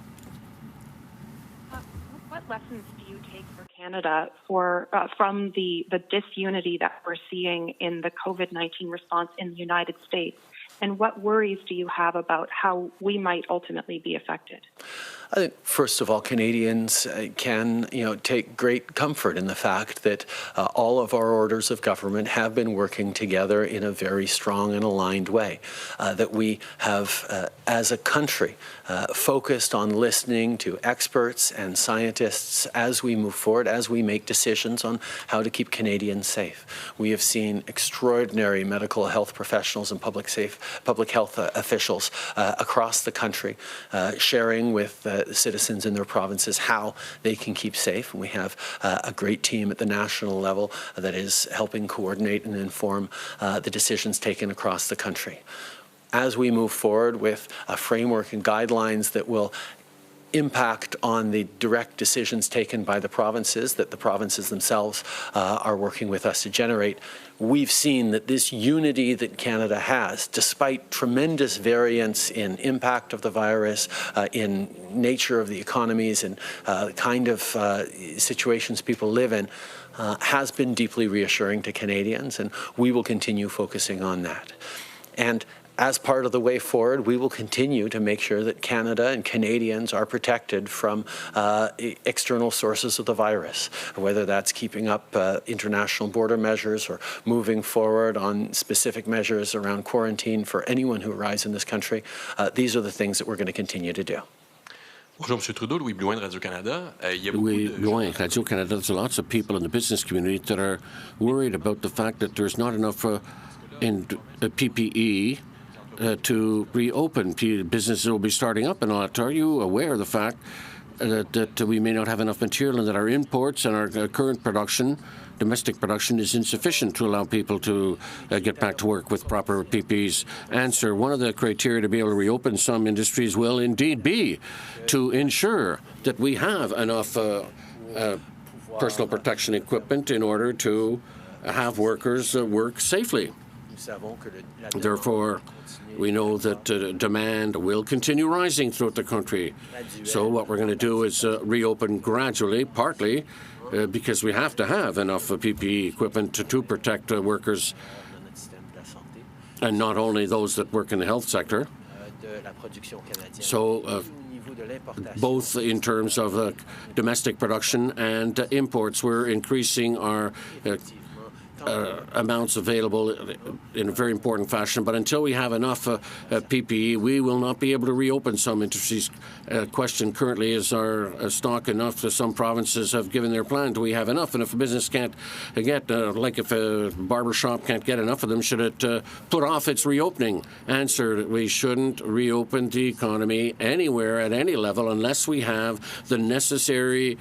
Speaker 10: What lessons do you take for Canada from the disunity that we're seeing in the COVID-19 response in the United States? And what worries do you have about how we might ultimately be affected?
Speaker 5: I think, first of all, Canadians can, take great comfort in the fact that all of our orders of government have been working together in a very strong and aligned way. That we have, as a country, focused on listening to experts and scientists as we move forward, as we make decisions on how to keep Canadians safe. We have seen extraordinary medical health professionals and public health officials across the country sharing with citizens in their provinces how they can keep safe. And we have a great team at the national level that is helping coordinate and inform the decisions taken across the country. As we move forward with a framework and guidelines that will impact on the direct decisions taken by the provinces that the provinces themselves are working with us to generate, we've seen that this unity that Canada has, despite tremendous variance in impact of the virus, in nature of the economies and the kind of situations people live in, has been deeply reassuring to Canadians, and we will continue focusing on that. And as part of the way forward, we will continue to make sure that Canada and Canadians are protected from external sources of the virus, whether that's keeping up international border measures or moving forward on specific measures around quarantine for anyone who arrives in this country. These are the things that we're going to continue to do.
Speaker 11: Bonjour, M. Trudeau. Louis Blouin de Radio-Canada.
Speaker 6: Louis Blouin, Radio-Canada. There's lots of people in the business community that are worried about the fact that there's not enough in PPE to reopen. Businesses will be starting up and all. Are you aware of the fact that we may not have enough material and that our imports and our current production, domestic production, is insufficient to allow people to get back to work with proper PPEs? Answer: one of the criteria to be able to reopen some industries will indeed be to ensure that we have enough personal protection equipment in order to have workers work safely. Therefore, we know that demand will continue rising throughout the country. So what we're going to do is reopen gradually, partly because we have to have enough PPE equipment to protect workers, and not only those that work in the health sector. So both in terms of domestic production and imports, we're increasing our amounts available in a very important fashion. But until we have enough PPE, we will not be able to reopen some industries. Question currently is our stock enough? Some provinces have given their plan. Do we have enough? And if a business can't get, like if a barber shop can't get enough of them, should it put off its reopening? Answer: we shouldn't reopen the economy anywhere at any level unless we have the necessary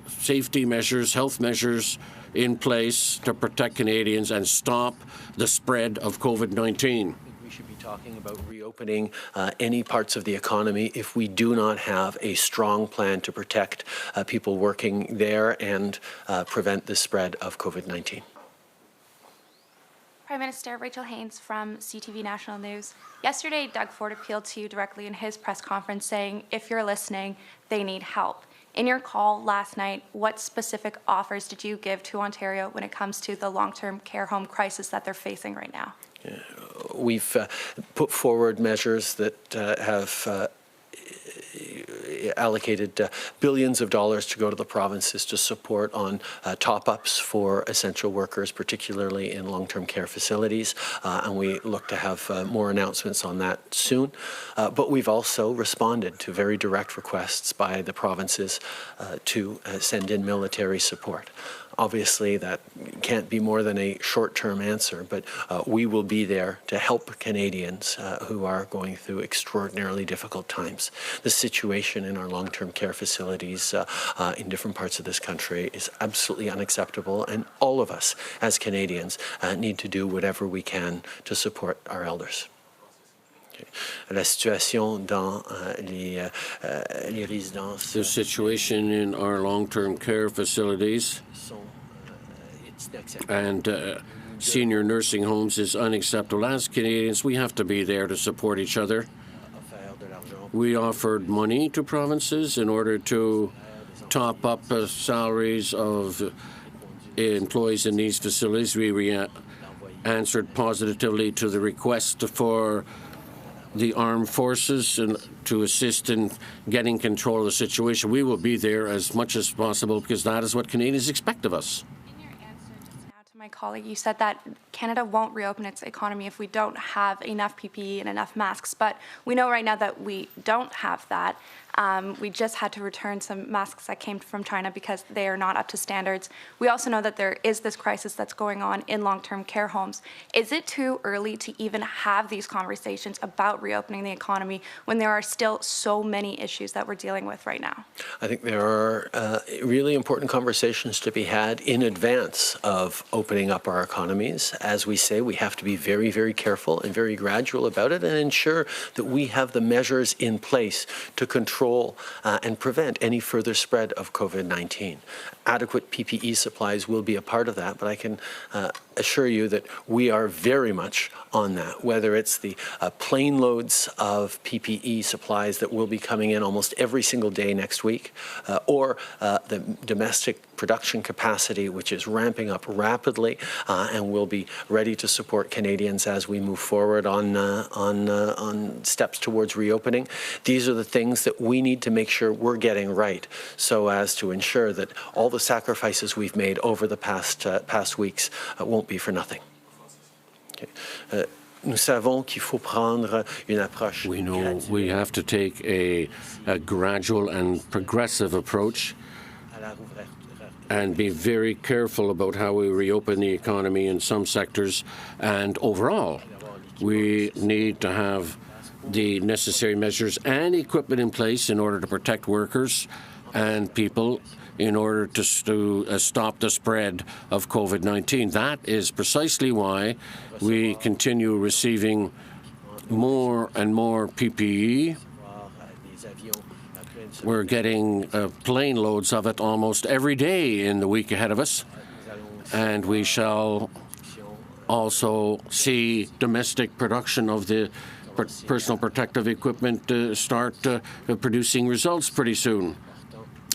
Speaker 6: safety measures, health measures in place to protect Canadians and stop the spread of COVID-19.
Speaker 5: We should be talking about reopening any parts of the economy if we do not have a strong plan to protect people working there and prevent the spread of COVID-19.
Speaker 12: Prime Minister, Rachel Haynes from CTV National News. Yesterday, Doug Ford appealed to you directly in his press conference saying, if you're listening, they need help. In your call last night, what specific offers did you give to Ontario when it comes to the long-term care home crisis that they're facing right now?
Speaker 5: We've put forward measures that have allocated billions of dollars to go to the provinces to support on top-ups for essential workers, particularly in long-term care facilities, and we look to have more announcements on that soon. But we've also responded to very direct requests by the provinces to send in military support. Obviously, that can't be more than a short-term answer, but we will be there to help Canadians who are going through extraordinarily difficult times. The situation in our long-term care facilities in different parts of this country is absolutely unacceptable, and all of us as Canadians need to do whatever we can to support our elders. La situation dans les résidences.
Speaker 6: The situation in our long-term care facilities and senior nursing homes is unacceptable. As Canadians, we have to be there to support each other. We offered money to provinces in order to top up salaries of employees in these facilities. We answered positively to the request for the armed forces and to assist in getting control of the situation. We will be there as much as possible because that is what Canadians expect of us.
Speaker 12: In your answer just now to my colleague, you said that Canada won't reopen its economy if we don't have enough PPE and enough masks, but we know right now that we don't have that. We just had to return some masks that came from China because they are not up to standards. We also know that there is this crisis that's going on in long-term care homes. Is it too early to even have these conversations about reopening the economy when there are still so many issues that we're dealing with right now?
Speaker 5: I think there are really important conversations to be had in advance of opening up our economies. As we say, we have to be very, very careful and very gradual about it and ensure that we have the measures in place to control control and prevent any further spread of COVID-19. Adequate PPE supplies will be a part of that, but I can assure you that we are very much on that, whether it's the plane loads of PPE supplies that will be coming in almost every single day next week, or the domestic production capacity, which is ramping up rapidly and will be ready to support Canadians as we move forward on steps towards reopening. These are the things that we need to make sure we're getting right, so as to ensure that all the sacrifices we've made over the past weeks won't be for nothing. Okay. Nous savons qu'il faut prendre une approche.
Speaker 6: We know we have to take a gradual and progressive approach and be very careful about how we reopen the economy in some sectors. And overall, we need to have the necessary measures and equipment in place in order to protect workers and people in order to stop the spread of COVID-19. That is precisely why we continue receiving more and more PPE. We're getting plane loads of it almost every day in the week ahead of us, and we shall also see domestic production of the personal protective equipment start producing results pretty soon.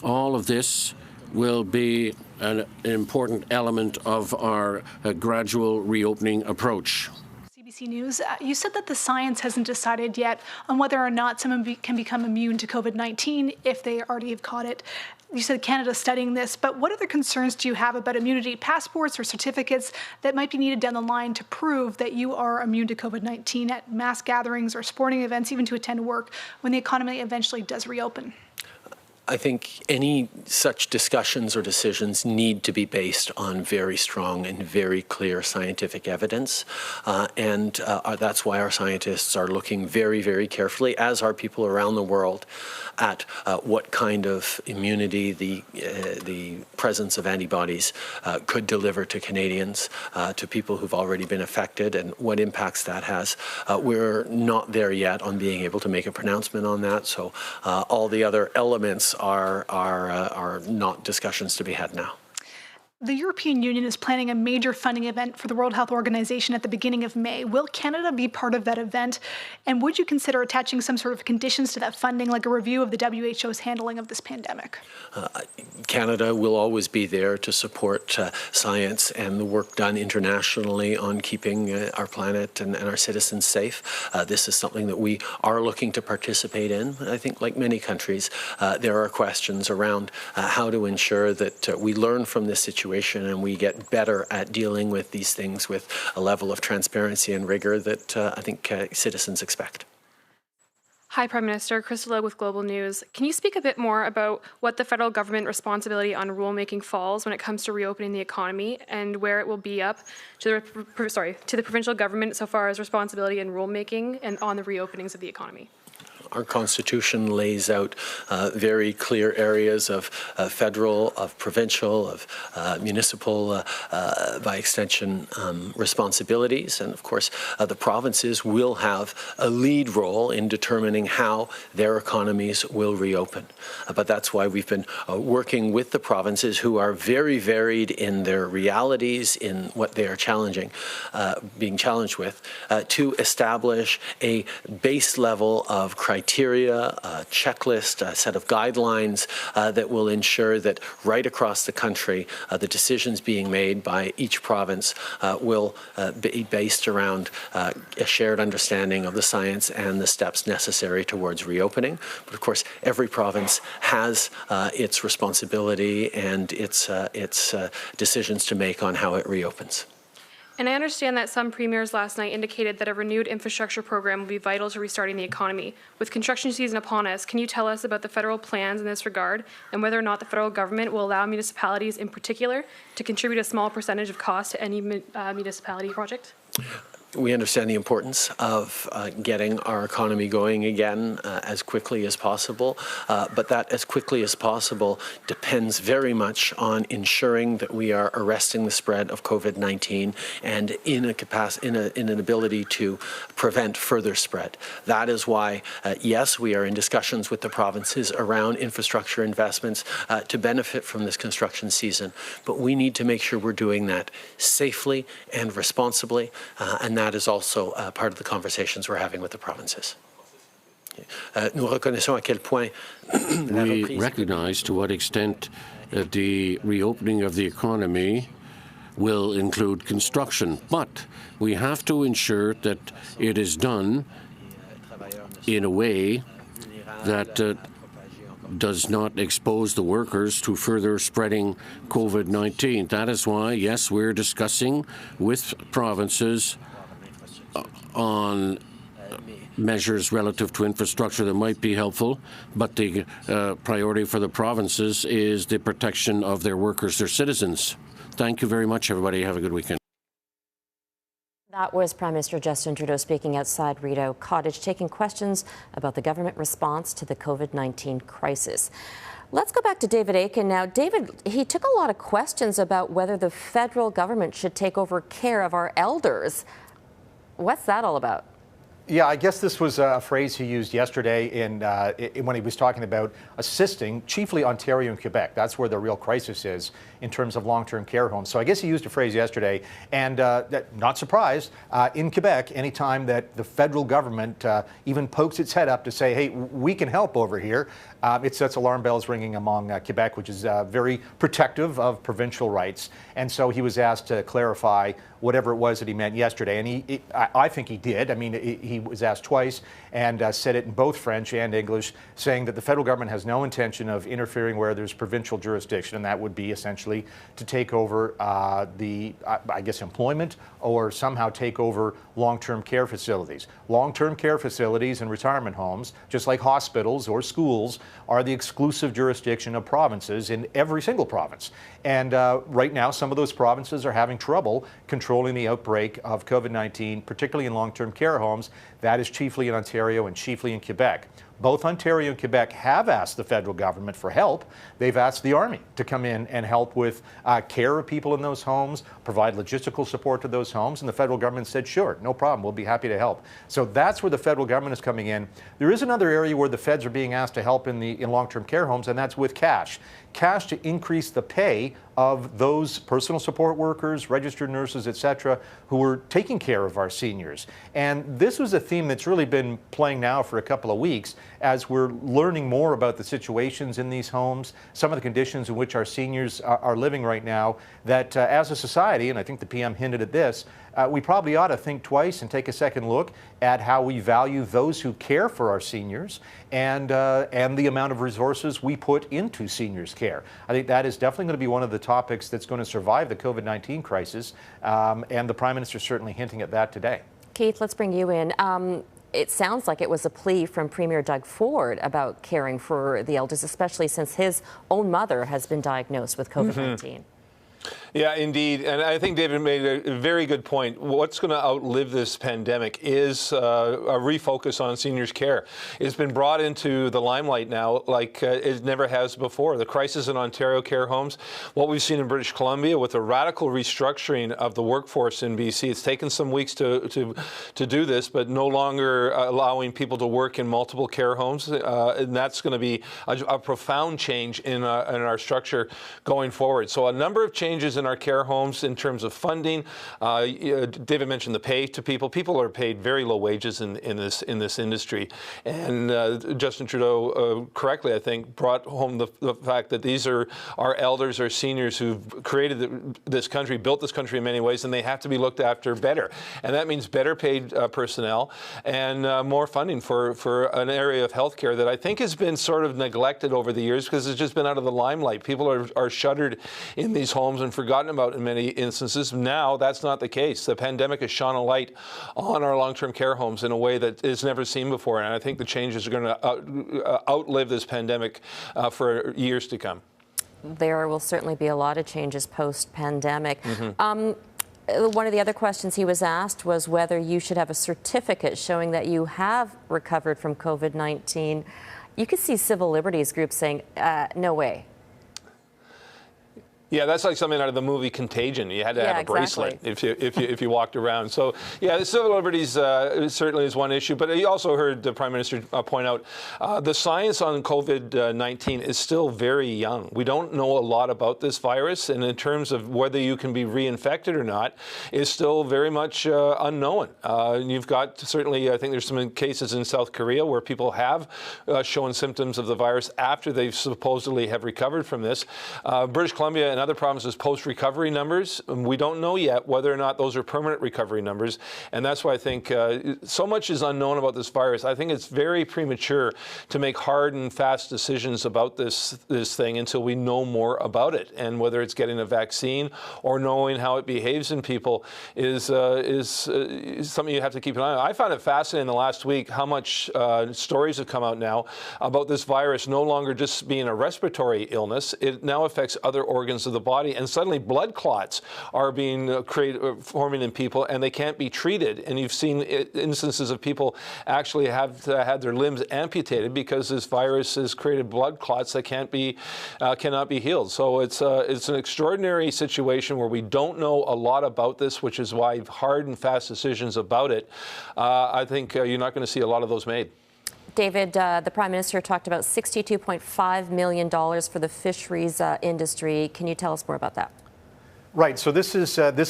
Speaker 6: All of this will be an important element of our gradual reopening approach.
Speaker 13: CBC News, you said that the science hasn't decided yet on whether or not someone can become immune to COVID-19 if they already have caught it. You said Canada's studying this, but what other concerns do you have about immunity passports or certificates that might be needed down the line to prove that you are immune to COVID-19 at mass gatherings or sporting events, even to attend work when the economy eventually does reopen?
Speaker 5: I think any such discussions or decisions need to be based on very strong and very clear scientific evidence. That's why our scientists are looking very, very carefully, as are people around the world, at what kind of immunity the presence of antibodies could deliver to Canadians, to people who've already been affected, and what impacts that has. We're not there yet on being able to make a pronouncement on that, so all the other elements are not discussions to be had now.
Speaker 13: The European Union is planning a major funding event for the World Health Organization at the beginning of May. Will Canada be part of that event? And would you consider attaching some sort of conditions to that funding, like a review of the WHO's handling of this pandemic?
Speaker 5: Canada will always be there to support science and the work done internationally on keeping our planet and our citizens safe. This is something that we are looking to participate in. I think, like many countries, there are questions around how to ensure that we learn from this situation and we get better at dealing with these things with a level of transparency and rigor that I think citizens expect.
Speaker 14: Hi, Prime Minister. Crystal with Global News. Can you speak a bit more about what the federal government responsibility on rulemaking falls when it comes to reopening the economy, and where it will be up to the provincial government so far as responsibility in rulemaking and on the reopenings of the economy?
Speaker 5: Our Constitution lays out very clear areas of federal, of provincial, of municipal, by extension, responsibilities. And of course, the provinces will have a lead role in determining how their economies will reopen. But that's why we've been working with the provinces, who are very varied in their realities, in what they are being challenged with, to establish a base level of criteria, a checklist, a set of guidelines that will ensure that right across the country, the decisions being made by each province will be based around a shared understanding of the science and the steps necessary towards reopening. But of course, every province has its responsibility and its decisions to make on how it reopens.
Speaker 14: And I understand that some premiers last night indicated that a renewed infrastructure program will be vital to restarting the economy. With construction season upon us, can you tell us about the federal plans in this regard, and whether or not the federal government will allow municipalities in particular to contribute a small percentage of cost to any municipality project?
Speaker 5: We understand the importance of getting our economy going again as quickly as possible, but that as quickly as possible depends very much on ensuring that we are arresting the spread of COVID-19 and in an ability to prevent further spread. That is why, yes, we are in discussions with the provinces around infrastructure investments to benefit from this construction season, but we need to make sure we're doing that safely and responsibly, and that is also part of the conversations we're having with the provinces.
Speaker 6: We recognize to what extent the reopening of the economy will include construction, but we have to ensure that it is done in a way that does not expose the workers to further spreading COVID-19. That is why, yes, we're discussing with provinces on measures relative to infrastructure that might be helpful, but the priority for the provinces is the protection of their workers, their citizens. Thank you very much, everybody. Have a good weekend.
Speaker 2: That was Prime Minister Justin Trudeau speaking outside Rideau Cottage, taking questions about the government response to the COVID-19 crisis. Let's go back to David Akin now. David, he took a lot of questions about whether the federal government should take over care of our elders. What's that all about?
Speaker 3: Yeah, I guess this was a phrase he used yesterday when he was talking about assisting chiefly Ontario and Quebec. That's where the real crisis is in terms of long-term care homes. So I guess he used a phrase yesterday, and not surprised, in Quebec, anytime that the federal government even pokes its head up to say, hey, we can help over here, it sets alarm bells ringing among Quebec, which is very protective of provincial rights. And so he was asked to clarify whatever it was that he meant yesterday. And I think he did. I mean, he was asked twice and said it in both French and English, saying that the federal government has no intention of interfering where there's provincial jurisdiction, and that would be essentially to take over I guess, employment or somehow take over long-term care facilities. Long-term care facilities and retirement homes, just like hospitals or schools, are the exclusive jurisdiction of provinces in every single province. And right now, some of those provinces are having trouble controlling the outbreak of COVID-19, particularly in long-term care homes. That is chiefly in Ontario and chiefly in Quebec. Both Ontario and Quebec have asked the federal government for help. They've asked the Army to come in and help with care of people in those homes, provide logistical support to those homes, and the federal government said, sure, no problem, we'll be happy to help. So that's where the federal government is coming in. There is another area where the feds are being asked to help in long-term care homes, and that's with cash. Cash to increase the pay of those personal support workers, registered nurses, etc., who are taking care of our seniors. And this was a theme that's really been playing now for a couple of weeks as we're learning more about the situations in these homes, some of the conditions in which our seniors are living right now, that as a society, and I think the PM hinted at this, we probably ought to think twice and take a second look at how we value those who care for our seniors and the amount of resources we put into seniors' care. I think that is definitely going to be one of the topics that's going to survive the COVID-19 crisis, and the Prime Minister is certainly hinting at that today. Keith, let's bring you in. It sounds like it was a plea from Premier Doug Ford about caring for the elders, especially since his own mother has been diagnosed with COVID-19. Mm-hmm.
Speaker 4: Yeah, indeed. And I think David made a very good point. What's going to outlive this pandemic is a refocus on seniors' care. It's been brought into the limelight now like it never has before. The crisis in Ontario care homes, what we've seen in British Columbia with a radical restructuring of the workforce in BC. It's taken some weeks to do this, but no longer allowing people to work in multiple care homes. And that's going to be a profound change in our structure going forward. So a number of changes in our care homes in terms of funding. David mentioned the pay to people. People are paid very low wages in this industry. And Justin Trudeau correctly, I think, brought home the fact that these are our elders, our seniors who've created this country, built this country in many ways, and they have to be looked after better. And that means better paid personnel and more funding for an area of healthcare that I think has been sort of neglected over the years because it's just been out of the limelight. People are shuttered in these homes and forgotten about in many instances. Now that's not the case. The pandemic has shone a light on our long-term care homes in a way that is never seen before, and I think the changes are going to outlive this pandemic for years to come.
Speaker 2: There will certainly be a lot of changes post-pandemic. Mm-hmm. One of the other questions he was asked was whether you should have a certificate showing that you have recovered from COVID-19. You could see civil liberties groups saying, no way.
Speaker 4: Yeah, that's like something out of the movie Contagion. You had to have a bracelet if you walked around. So, yeah, the civil liberties certainly is one issue. But you also heard the Prime Minister point out the science on COVID-19 is still very young. We don't know a lot about this virus, and in terms of whether you can be reinfected or not, is still very much unknown. You've got certainly, I think there's some cases in South Korea where people have shown symptoms of the virus after they supposedly have recovered from this. British Columbia and other provinces post-recovery numbers. We don't know yet whether or not those are permanent recovery numbers, and that's why I think so much is unknown about this virus. I think it's very premature to make hard and fast decisions about this thing until we know more about it, and whether it's getting a vaccine or knowing how it behaves in people is something you have to keep an eye on. I found it fascinating in the last week how much stories have come out now about this virus no longer just being a respiratory illness. It now affects other organs of the body, and suddenly blood clots are being forming in people, and they can't be treated. And you've seen instances of people actually have had their limbs amputated because this virus has created blood clots that cannot be healed. So it's an extraordinary situation where we don't know a lot about this, which is why hard and fast decisions about it, I think you're not going to see a lot of those made.
Speaker 2: David, the Prime Minister talked about $62.5 million for the fisheries industry. Can you tell us more about that?
Speaker 3: Right. So this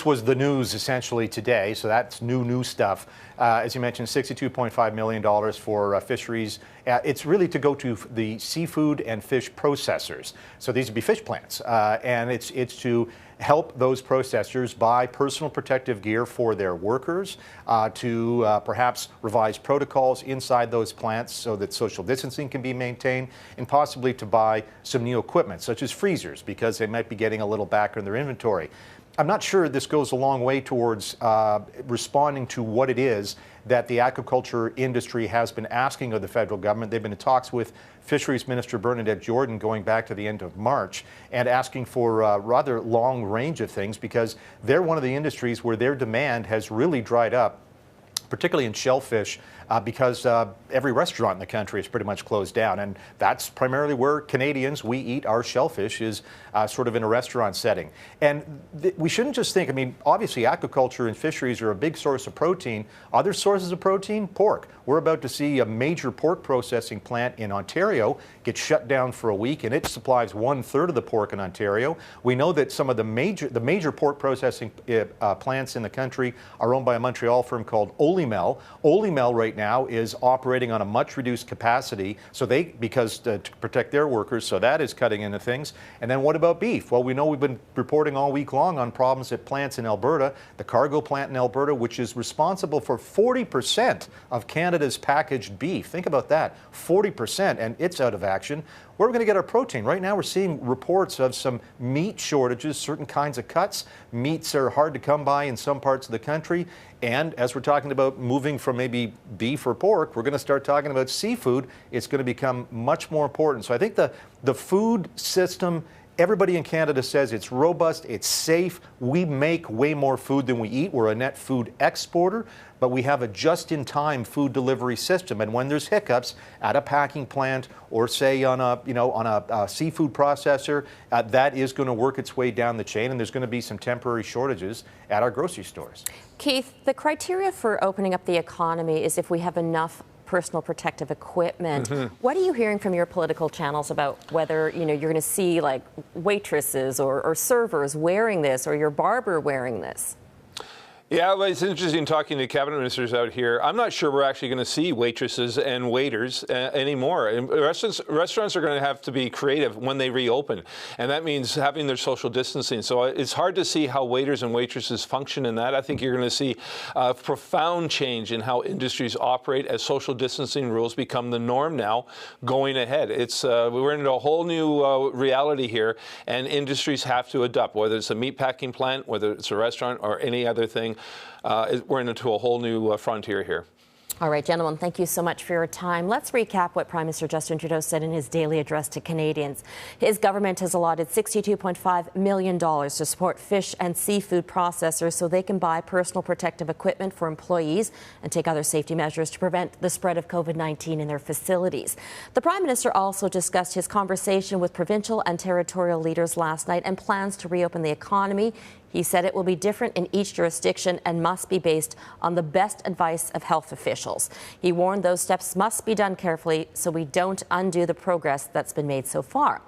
Speaker 3: was the news essentially today. So that's new stuff. As you mentioned, $62.5 million for fisheries. It's really to go to the seafood and fish processors. So these would be fish plants, and it's to help those processors buy personal protective gear for their workers, to perhaps revise protocols inside those plants so that social distancing can be maintained, and possibly to buy some new equipment, such as freezers, because they might be getting a little back in their inventory. I'm not sure this goes a long way towards responding to what it is that the aquaculture industry has been asking of the federal government. They've been in talks with Fisheries Minister Bernadette Jordan going back to the end of March and asking for a rather long range of things, because they're one of the industries where their demand has really dried up, particularly in shellfish, because every restaurant in the country is pretty much closed down. And that's primarily where Canadians, we eat our shellfish, is sort of in a restaurant setting. And we shouldn't just think, I mean, obviously aquaculture and fisheries are a big source of protein. Other sources of protein, pork. We're about to see a major pork processing plant in Ontario get shut down for a week, and it supplies 1/3 of the pork in Ontario. We know that some of the major pork processing plants in the country are owned by a Montreal firm called Olymel. Olymel right now is operating on a much reduced capacity, so because to protect their workers, so that is cutting into things. And then what about beef? Well, we know we've been reporting all week long on problems at plants in Alberta, the cargo plant in Alberta, which is responsible for 40% of Canada's packaged beef. Think about that, 40%, and it's out of action. Where are we going to get our protein? Right now we're seeing reports of some meat shortages, certain kinds of cuts. Meats are hard to come by in some parts of the country. And as we're talking about moving from maybe beef or pork, we're going to start talking about seafood. It's going to become much more important. So I think the food system, everybody in Canada says it's robust, it's safe. We make way more food than we eat. We're a net food exporter, but we have a just-in-time food delivery system. And when there's hiccups at a packing plant or say on a seafood processor, that is going to work its way down the chain, and there's going to be some temporary shortages at our grocery stores.
Speaker 2: Keith, the criteria for opening up the economy is if we have enough personal protective equipment. Mm-hmm. What are you hearing from your political channels about whether you're going to see like waitresses or servers wearing this, or your barber wearing this?
Speaker 4: Yeah, well, it's interesting talking to cabinet ministers out here. I'm not sure we're actually going to see waitresses and waiters anymore. And restaurants are going to have to be creative when they reopen, and that means having their social distancing. So it's hard to see how waiters and waitresses function in that. I think you're going to see a profound change in how industries operate as social distancing rules become the norm now going ahead. We're into a whole new reality here, and industries have to adapt, whether it's a meatpacking plant, whether it's a restaurant or any other thing. We're into a whole new frontier here.
Speaker 2: All right, gentlemen, thank you so much for your time. Let's recap what Prime Minister Justin Trudeau said in his daily address to Canadians. His government has allotted $62.5 million to support fish and seafood processors so they can buy personal protective equipment for employees and take other safety measures to prevent the spread of COVID-19 in their facilities. The Prime Minister also discussed his conversation with provincial and territorial leaders last night and plans to reopen the economy. He said it will be different in each jurisdiction and must be based on the best advice of health officials. He warned those steps must be done carefully so we don't undo the progress that's been made so far.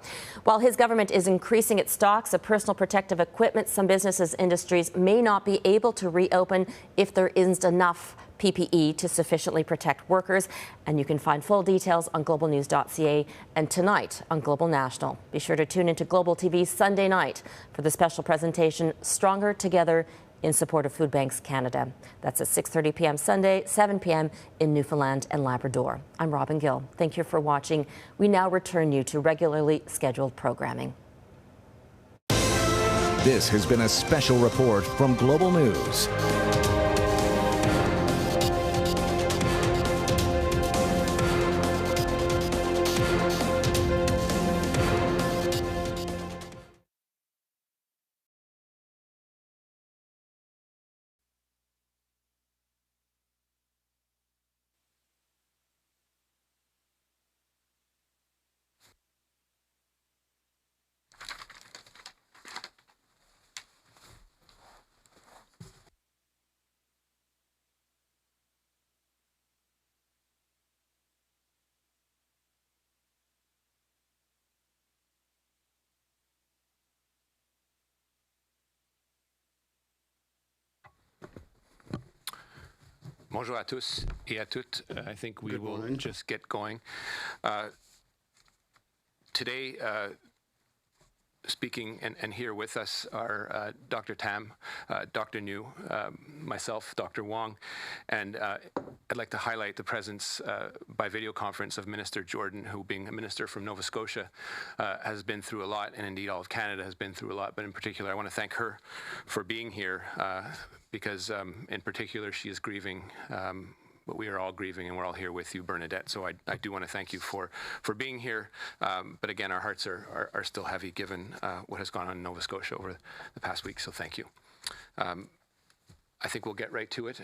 Speaker 2: While his government is increasing its stocks of personal protective equipment, some businesses and industries may not be able to reopen if there isn't enough PPE to sufficiently protect workers. And you can find full details on globalnews.ca and tonight on Global National. Be sure to tune into Global TV Sunday night for the special presentation Stronger Together in support of Food Banks Canada. That's at 6:30 p.m. Sunday, 7 p.m. in Newfoundland and Labrador. I'm Robin Gill. Thank you for watching. We now return you to regularly scheduled programming.
Speaker 1: This has been a special report from Global News.
Speaker 15: Bonjour à tous et à toutes. I think we will just get going. Today, speaking and here with us are Dr. Tam, Dr. New, myself, Dr. Wong, and I'd like to highlight the presence by video conference of Minister Jordan, who, being a minister from Nova Scotia, has been through a lot, and indeed all of Canada has been through a lot. But in particular, I want to thank her for being here because in particular she is grieving. But we are all grieving, and we're all here with you, Bernadette. So I do want to thank you for being here. But again, our hearts are still heavy given what has gone on in Nova Scotia over the past week. So thank you. I think we'll get right to it.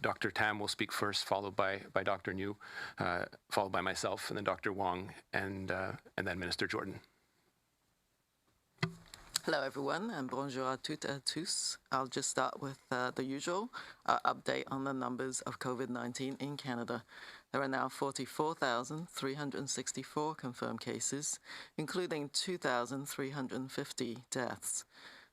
Speaker 15: Dr. Tam will speak first, followed by Dr. New, followed by myself, and then Dr. Wong, and then Minister Jordan.
Speaker 16: Hello, everyone, and bonjour à toutes et à tous. I'll just start with the usual update on the numbers of COVID-19 in Canada. There are now 44,364 confirmed cases, including 2,350 deaths.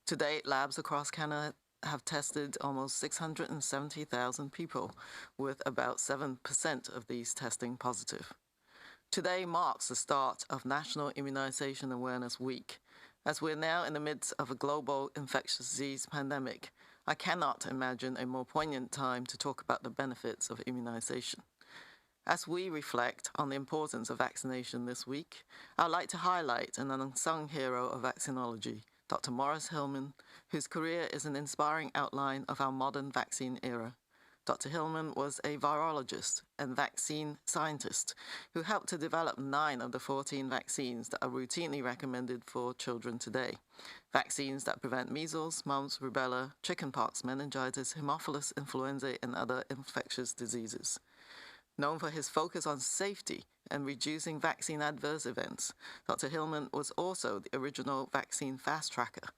Speaker 16: To date, labs across Canada have tested almost 670,000 people, with about 7% of these testing positive. Today marks the start of National Immunization Awareness Week. As we're now in the midst of a global infectious disease pandemic, I cannot imagine a more poignant time to talk about the benefits of immunization. As we reflect on the importance of vaccination this week, I'd like to highlight an unsung hero of vaccinology, Dr. Maurice Hilleman, whose career is an inspiring outline of our modern vaccine era. Dr. Hilleman was a virologist and vaccine scientist who helped to develop 9 of the 14 vaccines that are routinely recommended for children today. Vaccines that prevent measles, mumps, rubella, chickenpox, meningitis, Haemophilus influenzae, and other infectious diseases. Known for his focus on safety and reducing vaccine adverse events, Dr. Hilleman was also the original vaccine fast tracker,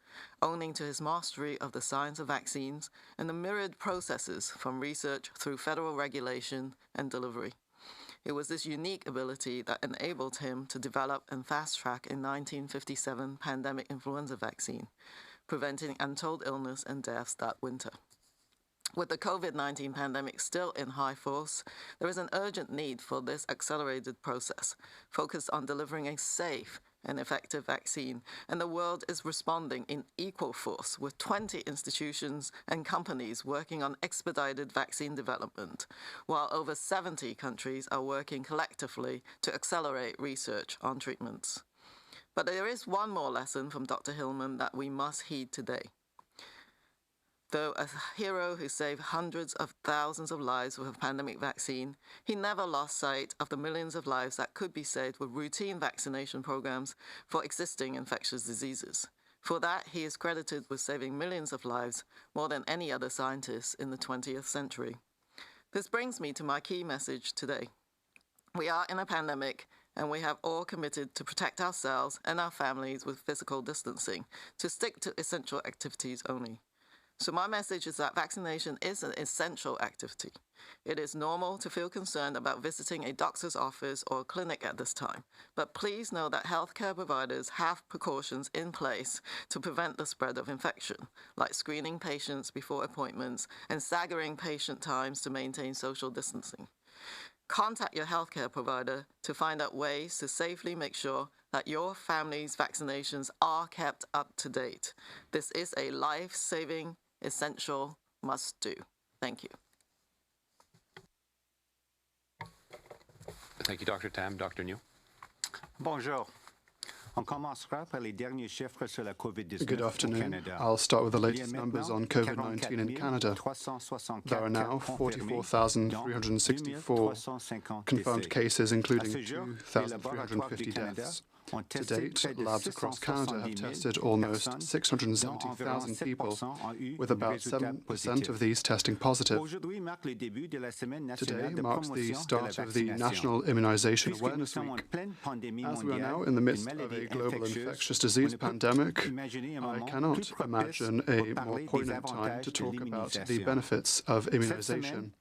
Speaker 16: owning to his mastery of the science of vaccines and the myriad processes from research through federal regulation and delivery. It was this unique ability that enabled him to develop and fast track a 1957 pandemic influenza vaccine, preventing untold illness and deaths that winter. With the COVID-19 pandemic still in high force, there is an urgent need for this accelerated process, focused on delivering a safe and effective vaccine, and the world is responding in equal force, with 20 institutions and companies working on expedited vaccine development, while over 70 countries are working collectively to accelerate research on treatments. But there is one more lesson from Dr. Hilleman that we must heed today. Though a hero who saved hundreds of thousands of lives with a pandemic vaccine, he never lost sight of the millions of lives that could be saved with routine vaccination programs for existing infectious diseases. For that, he is credited with saving millions of lives, more than any other scientist in the 20th century. This brings me to my key message today. We are in a pandemic, and we have all committed to protect ourselves and our families with physical distancing, to stick to essential activities only. So my message is that vaccination is an essential activity. It is normal to feel concerned about visiting a doctor's office or a clinic at this time, but please know that healthcare providers have precautions in place to prevent the spread of infection, like screening patients before appointments and staggering patient times to maintain social distancing. Contact your healthcare provider to find out ways to safely make sure that your family's vaccinations are kept up to date. This is a life-saving, essential must-do. Thank you.
Speaker 15: Thank you, Dr. Tam. Dr. New.
Speaker 17: Bonjour. On commencera par les derniers chiffres sur la COVID-19
Speaker 18: Good afternoon. I'll start with the latest numbers on COVID-19 in Canada. There are now 44,364 confirmed cases, including 2,350 deaths. To date, labs across Canada have tested almost 670,000 people, with about 7% of these testing positive. Today marks the start of the National Immunization Awareness Week. As we are now in the midst of a global infectious disease pandemic, I cannot imagine a more poignant time to talk about the benefits of immunization.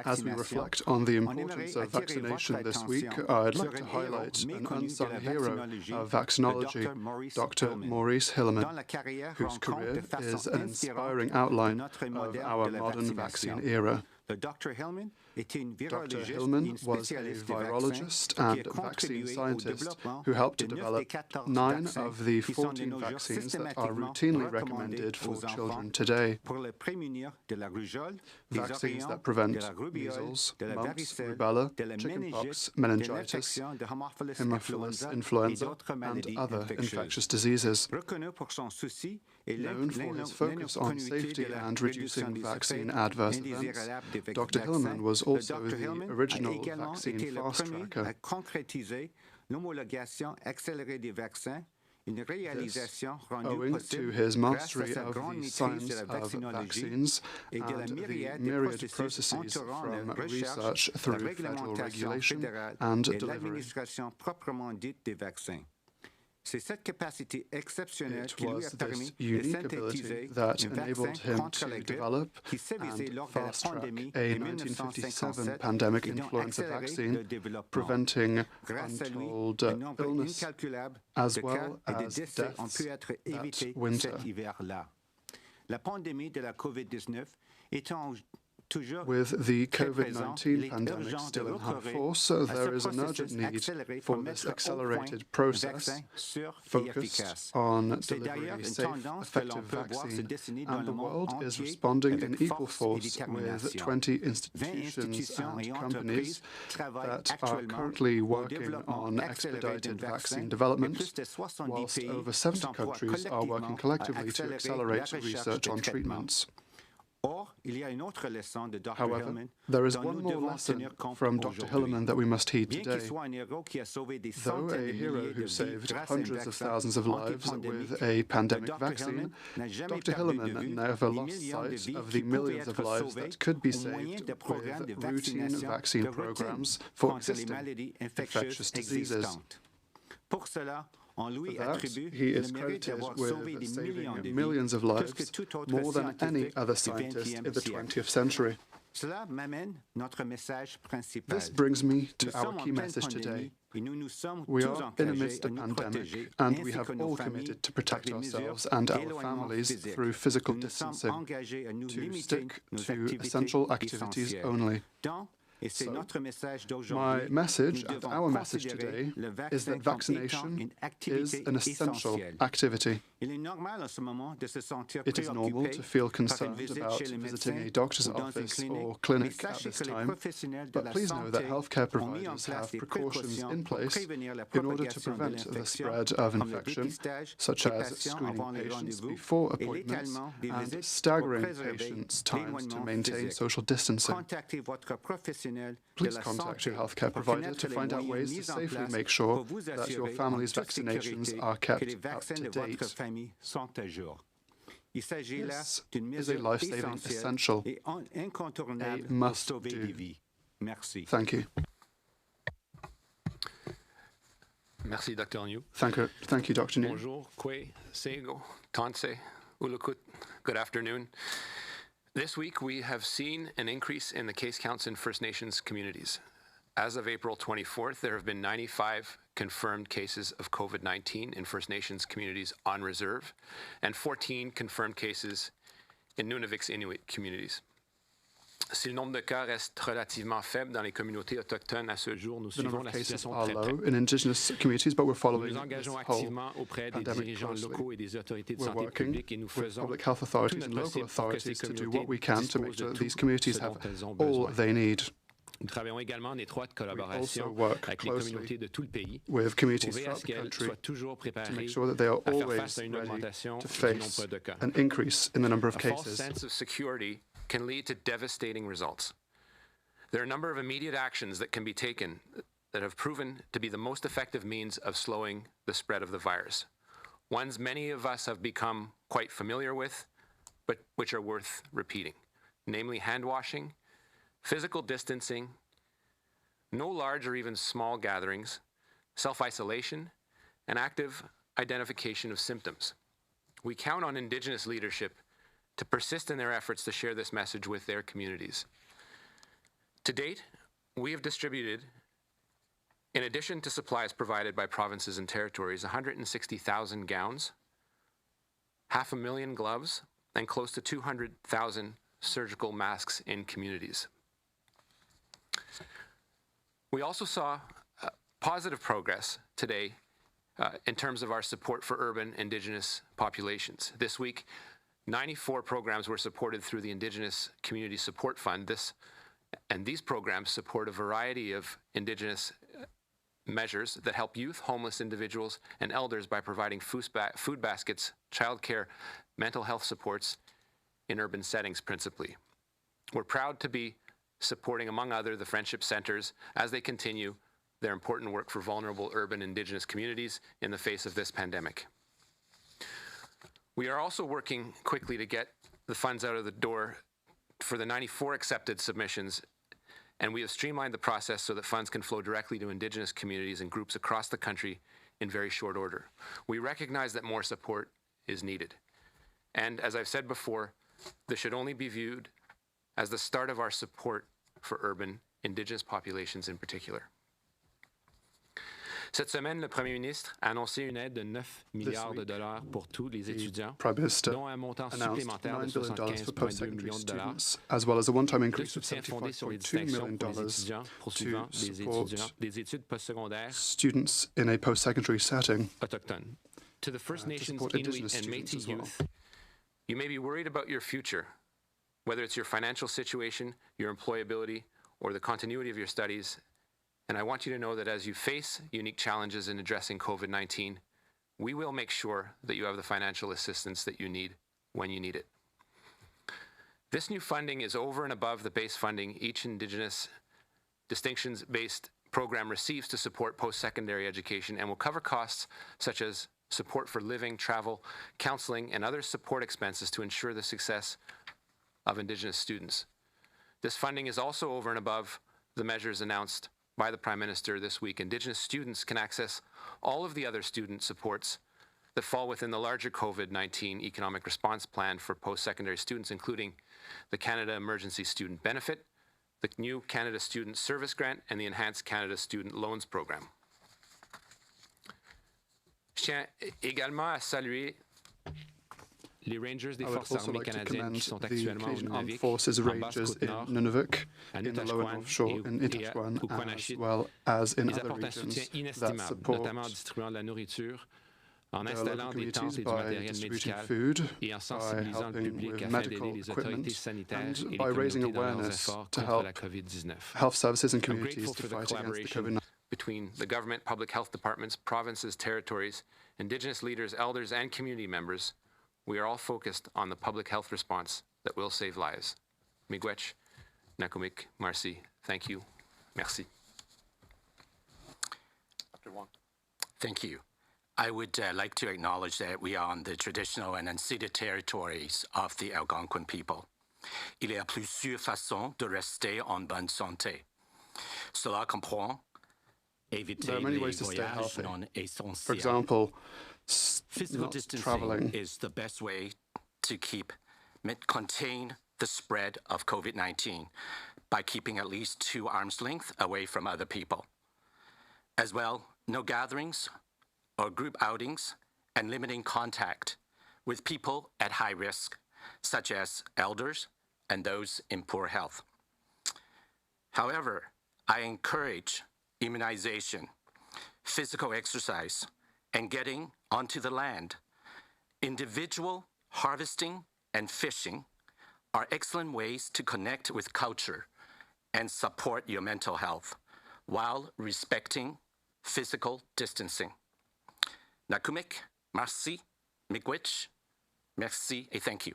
Speaker 18: As we reflect on the importance of vaccination this week, I'd like to highlight an unsung hero of vaccinology, Dr. Maurice Hilleman, whose career is an inspiring outline of our modern vaccine era. Dr. Hilleman was a virologist and vaccine scientist who helped to develop 9 of the 14 vaccines that are routinely recommended for children today. Vaccines that prevent measles, mumps, rubella, chickenpox, meningitis, Haemophilus influenza, and other infectious diseases. Known for his focus on safety and reducing vaccine adverse events, Dr. Hilleman was also the original vaccine fast-tracker. This, owing to his mastery of the science of vaccines and the myriad processes from research through federal regulation and delivery. It was this unique ability that enabled him to develop and fast-track a 1957 pandemic influenza vaccine, preventing untold illness as well as deaths that winter. With the COVID-19 pandemic still in high force, there is an urgent need for this accelerated process focused on delivering a safe, effective vaccine, and the world is responding in equal force with 20 institutions and companies that are currently working on expedited vaccine development, whilst over 70 countries are working collectively to accelerate research on treatments. However, there is one more lesson from Dr. Hilleman that we must heed today. Though a hero who saved hundreds of thousands of lives with a pandemic vaccine, Dr. Hilleman never lost sight of the millions of lives that could be saved with routine vaccine programs for existing infectious diseases. For that, he is credited with saving millions of lives, more than any other scientist in the 20th century. This brings me to our key message today. We are in the midst of a pandemic, and we have all committed to protect ourselves and our families through physical distancing, to stick to essential activities only. So, my message and our message today is that vaccination is an essential activity. It is normal to feel concerned about visiting a doctor's office or clinic at this time, but please know that healthcare providers have precautions in place in order to prevent the spread of infection, such as screening patients before appointments and staggering patients' times to maintain social distancing. Please contact your healthcare provider to find out ways to safely make sure that your family's vaccinations are kept up to date. This is a life-saving essential, a must-do. Thank you.
Speaker 15: Merci, Dr. New.
Speaker 18: Thank you, Dr. New.
Speaker 15: Bonjour, Kwe, Sego, Tanse, Ulukut. Good afternoon. This week, we have seen an increase in the case counts in First Nations communities. As of April 24th, there have been 95 confirmed cases of COVID-19 in First Nations communities on reserve, and 14 confirmed cases in Nunavut's Inuit communities. Si le nombre de cas reste relativement faible dans les communautés autochtones à ce jour, nous suivons la situation très près.
Speaker 18: In Indigenous communities, but we're following
Speaker 15: nous engageons activement auprès des dirigeants locaux et des autorités de santé publique et nous faisons
Speaker 18: public health authorities and local authorities to do what we can to make sure that these communities have all they need.
Speaker 15: Nous travaillons également en étroite collaboration avec les communautés de tout le pays pour veiller à ce qu'elles soient toujours préparées à faire face à une augmentation du nombre de cas.
Speaker 18: An increase in the number of
Speaker 15: cases. A false sense of security can lead to devastating results. There are a number of immediate actions that can be taken that have proven to be the most effective means of slowing the spread of the virus. Ones many of us have become quite familiar with, but which are worth repeating, namely hand washing, physical distancing, no large or even small gatherings, self-isolation, and active identification of symptoms. We count on Indigenous leadership to persist in their efforts to share this message with their communities. To date, we have distributed, in addition to supplies provided by provinces and territories, 160,000 gowns, 500,000 gloves, and close to 200,000 surgical masks in communities. We also saw positive progress today in terms of our support for urban Indigenous populations. This week, 94 programs were supported through the Indigenous Community Support Fund. These programs support a variety of Indigenous measures that help youth, homeless individuals, and elders by providing food baskets, childcare, mental health supports in urban settings principally. We're proud to be supporting, among other, the Friendship Centres as they continue their important work for vulnerable urban Indigenous communities in the face of this pandemic. We are also working quickly to get the funds out of the door for the 94 accepted submissions, and we have streamlined the process so that funds can flow directly to Indigenous communities and groups across the country in very short order. We recognize that more support is needed. And as I've said before, this should only be viewed as the start of our support for urban Indigenous populations in particular. Cette semaine, le Premier ministre a annoncé une aide de 9 milliards de dollars pour tous les étudiants, dont un montant supplémentaire de 75,2 millions de dollars.
Speaker 18: As well as a one-time increase of
Speaker 15: fondé sur les distinctions pour les étudiants poursuivant des études postsecondaires
Speaker 18: students in a post-secondary setting
Speaker 15: autochtones. To the First Nations, Inuit, and Métis youth, you may be worried about your future, whether it's your financial situation, your employability, or the continuity of your studies. And I want you to know that as you face unique challenges in addressing COVID-19, we will make sure that you have the financial assistance that you need when you need it. This new funding is over and above the base funding each Indigenous distinctions-based program receives to support post-secondary education and will cover costs such as support for living, travel, counseling, and other support expenses to ensure the success of Indigenous students. This funding is also over and above the measures announced by the Prime Minister this week. Indigenous students can access all of the other student supports that fall within the larger COVID-19 economic response plan for post-secondary students, including the Canada Emergency Student Benefit, the new Canada Student Service Grant, and the Enhanced Canada Student Loans Program. Je tiens également à saluer Les Rangers des
Speaker 18: I would
Speaker 15: Forces
Speaker 18: also
Speaker 15: Armées
Speaker 18: like to
Speaker 15: Canadiennes
Speaker 18: commend
Speaker 15: qui sont
Speaker 18: the
Speaker 15: actuellement au
Speaker 18: Canadian Armed
Speaker 15: Nunavik,
Speaker 18: Forces
Speaker 15: en
Speaker 18: Rangers in
Speaker 15: Basse-Côte-Nord,
Speaker 18: Nunavik,
Speaker 15: à
Speaker 18: in the lower
Speaker 15: Nutashquan
Speaker 18: North Shore, in
Speaker 15: et
Speaker 18: Itashquan,
Speaker 15: au
Speaker 18: as
Speaker 15: Quanachit.
Speaker 18: well as in
Speaker 15: Ils
Speaker 18: other
Speaker 15: apportent un soutien
Speaker 18: regions that
Speaker 15: inestimable,
Speaker 18: support
Speaker 15: notamment en distribuant de la nourriture, en
Speaker 18: their local
Speaker 15: installant des tentes
Speaker 18: communities
Speaker 15: et du
Speaker 18: by
Speaker 15: matériel
Speaker 18: distributing
Speaker 15: médical
Speaker 18: food,
Speaker 15: et en
Speaker 18: by
Speaker 15: sensibilisant le
Speaker 18: helping
Speaker 15: public
Speaker 18: with
Speaker 15: afin
Speaker 18: medical
Speaker 15: d'aider les autorités
Speaker 18: equipment,
Speaker 15: sanitaires
Speaker 18: and
Speaker 15: et les
Speaker 18: by raising
Speaker 15: communautés dans leurs
Speaker 18: awareness
Speaker 15: efforts
Speaker 18: to
Speaker 15: contre la
Speaker 18: help
Speaker 15: COVID-19.
Speaker 18: health services and
Speaker 15: I'm
Speaker 18: communities
Speaker 15: grateful
Speaker 18: to
Speaker 15: for the
Speaker 18: fight against the
Speaker 15: collaboration
Speaker 18: COVID-19.
Speaker 15: between the government, public health departments, provinces, territories, Indigenous leaders, elders, and community members. We are all focused on the public health response that will save lives. Miigwech, Nakumik, Marcy, thank you. Merci. Dr. Wong.
Speaker 19: Thank you. I would like to acknowledge that we are on the traditional and unceded territories of the Algonquin people. Il y a plusieurs façons de rester en bonne santé. Cela comprend éviter
Speaker 18: There are many
Speaker 19: les
Speaker 18: ways to stay
Speaker 19: voyages
Speaker 18: healthy.
Speaker 19: non essentiels.
Speaker 18: For example,
Speaker 19: Physical
Speaker 18: not
Speaker 19: distancing
Speaker 18: traveling.
Speaker 19: is the best way to contain the spread of COVID-19 by keeping at least 2 arms length away from other people. As well, no gatherings or group outings and limiting contact with people at high risk, such as elders and those in poor health. However, I encourage immunization, physical exercise, and getting onto the land. Individual harvesting and fishing are excellent ways to connect with culture and support your mental health while respecting physical distancing. Nakumik, merci, miigwech, merci, et thank you.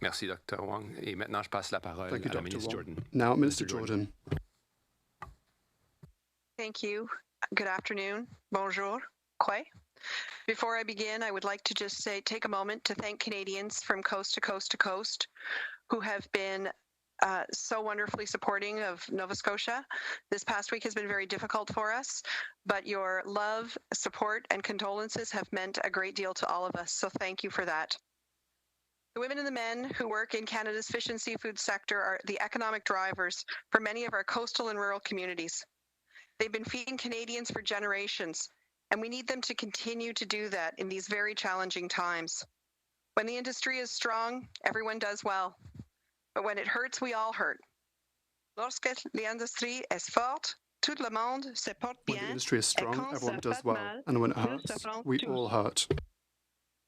Speaker 15: Merci, Dr. Wong. Et maintenant, je passe la parole
Speaker 18: Thank you,
Speaker 15: à la
Speaker 18: Dr.
Speaker 15: ministre
Speaker 18: Wong.
Speaker 15: Jordan.
Speaker 18: Now, Minister Jordan.
Speaker 20: Thank you. Good afternoon. Bonjour. Quoi? Before I begin, I would like to just take a moment to thank Canadians from coast to coast to coast who have been so wonderfully supporting of Nova Scotia. This past week has been very difficult for us, but your love, support, and condolences have meant a great deal to all of us, so thank you for that. The women and the men who work in Canada's fish and seafood sector are the economic drivers for many of our coastal and rural communities. They've been feeding Canadians for generations, and we need them to continue to do that in these very challenging times. When the industry is strong, everyone does well. But when it hurts, we all hurt. Lorsque l'industrie est forte, tout le monde se porte bien.
Speaker 18: When the industry is strong,
Speaker 20: et quand
Speaker 18: everyone
Speaker 20: ça
Speaker 18: does
Speaker 20: fait
Speaker 18: well.
Speaker 20: mal,
Speaker 18: And when it
Speaker 20: nous
Speaker 18: hurts,
Speaker 20: souffrons
Speaker 18: we
Speaker 20: tous.
Speaker 18: all hurt.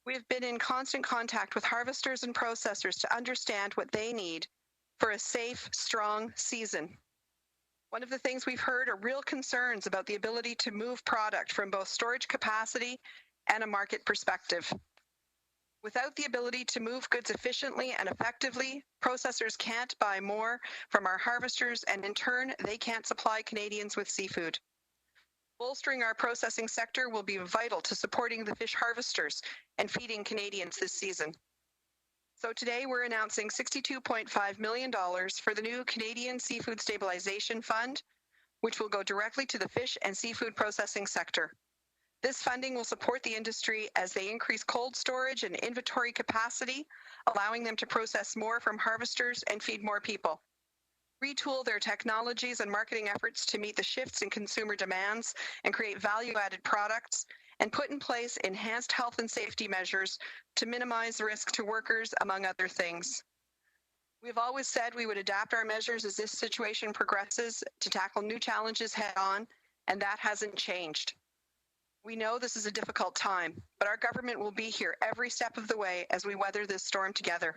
Speaker 20: We have been in constant contact with harvesters and processors to understand what they need for a safe, strong season. One of the things we've heard are real concerns about the ability to move product from both storage capacity and a market perspective. Without the ability to move goods efficiently and effectively, processors can't buy more from our harvesters, and in turn, they can't supply Canadians with seafood. Bolstering our processing sector will be vital to supporting the fish harvesters and feeding Canadians this season. So today we're announcing $62.5 million for the new Canadian Seafood Stabilization Fund, which will go directly to the fish and seafood processing sector. This funding will support the industry as they increase cold storage and inventory capacity, allowing them to process more from harvesters and feed more people. Retool their technologies and marketing efforts to meet the shifts in consumer demands and create value-added products, and put in place enhanced health and safety measures to minimize risk to workers, among other things. We've always said we would adapt our measures as this situation progresses to tackle new challenges head-on, and that hasn't changed. We know this is a difficult time, but our government will be here every step of the way as we weather this storm together.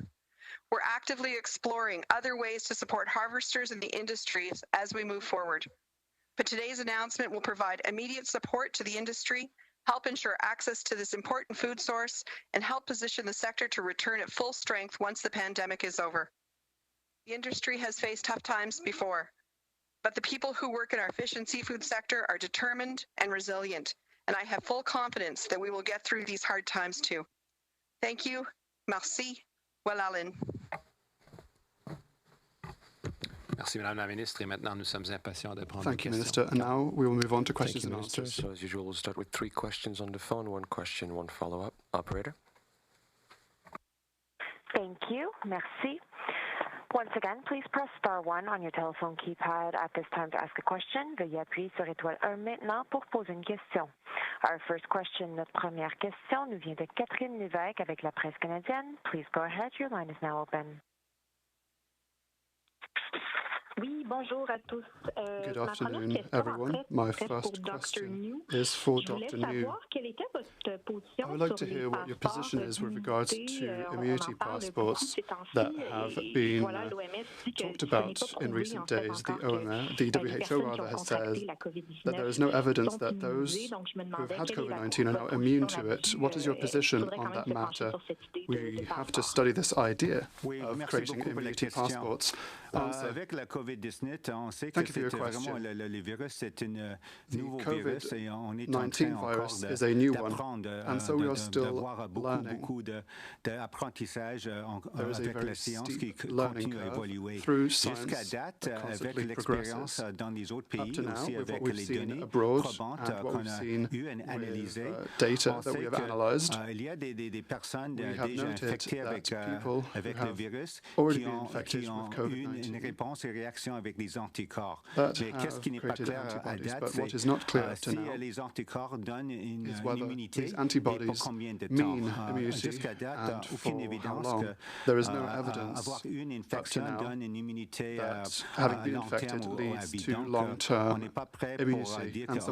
Speaker 20: We're actively exploring other ways to support harvesters and the industries as we move forward. But today's announcement will provide immediate support to the industry, help ensure access to this important food source, and help position the sector to return at full strength once the pandemic is over. The industry has faced tough times before, but the people who work in our fish and seafood sector are determined and resilient, and I have full confidence that we will get through these hard times too. Thank you. Merci. Walalin.
Speaker 15: Merci, Madame la Ministre. Et maintenant, nous sommes impatients de prendre
Speaker 18: Thank
Speaker 15: les
Speaker 18: you,
Speaker 15: questions.
Speaker 18: Minister. And now we will move on to
Speaker 21: Thank
Speaker 18: questions
Speaker 21: you,
Speaker 18: and
Speaker 21: Minister.
Speaker 18: answers.
Speaker 21: So as usual, we'll start with 3 questions on the phone, 1 question, 1 follow-up. Operator?
Speaker 22: Thank you. Merci. Once again, please press star 1 on your telephone keypad at this time to ask a question. Veuillez appuyer sur étoile 1 maintenant pour poser une question. Our first question, notre première question, nous vient de Catherine Lévesque avec la presse canadienne. Please go ahead. Your line is now open.
Speaker 7: Oui, bonjour à tous.
Speaker 18: Good afternoon, everyone. My first question is for Dr. New. I would like to hear what your position is with regards to immunity passports that have been talked about in recent days. The WHO has said that there is no evidence that those who have had COVID-19 are now immune to it. What is your position on that matter? We have to study this idea of creating immunity passports.
Speaker 17: Avec la COVID-19, on sait que c'est vraiment le virus, c'est un nouveau virus et on est en train encore d'apprendre, d'avoir beaucoup d'apprentissage avec la science qui continue à évoluer. Jusqu'à date, avec l'expérience dans les autres pays, aussi avec les données probantes qu'on a eu à analyser, on sait qu'il y a des personnes déjà infectées avec le virus qui ont eu une réponse et réaction avec les anticorps. Mais qu'est-ce qui n'est pas clair à date, c'est si les anticorps donnent une immunité et pour combien de temps. Jusqu'à date, aucune évidence qu'avoir eu une infection donne une immunité à long terme ou à vie. Donc, on n'est pas prêt pour dire que si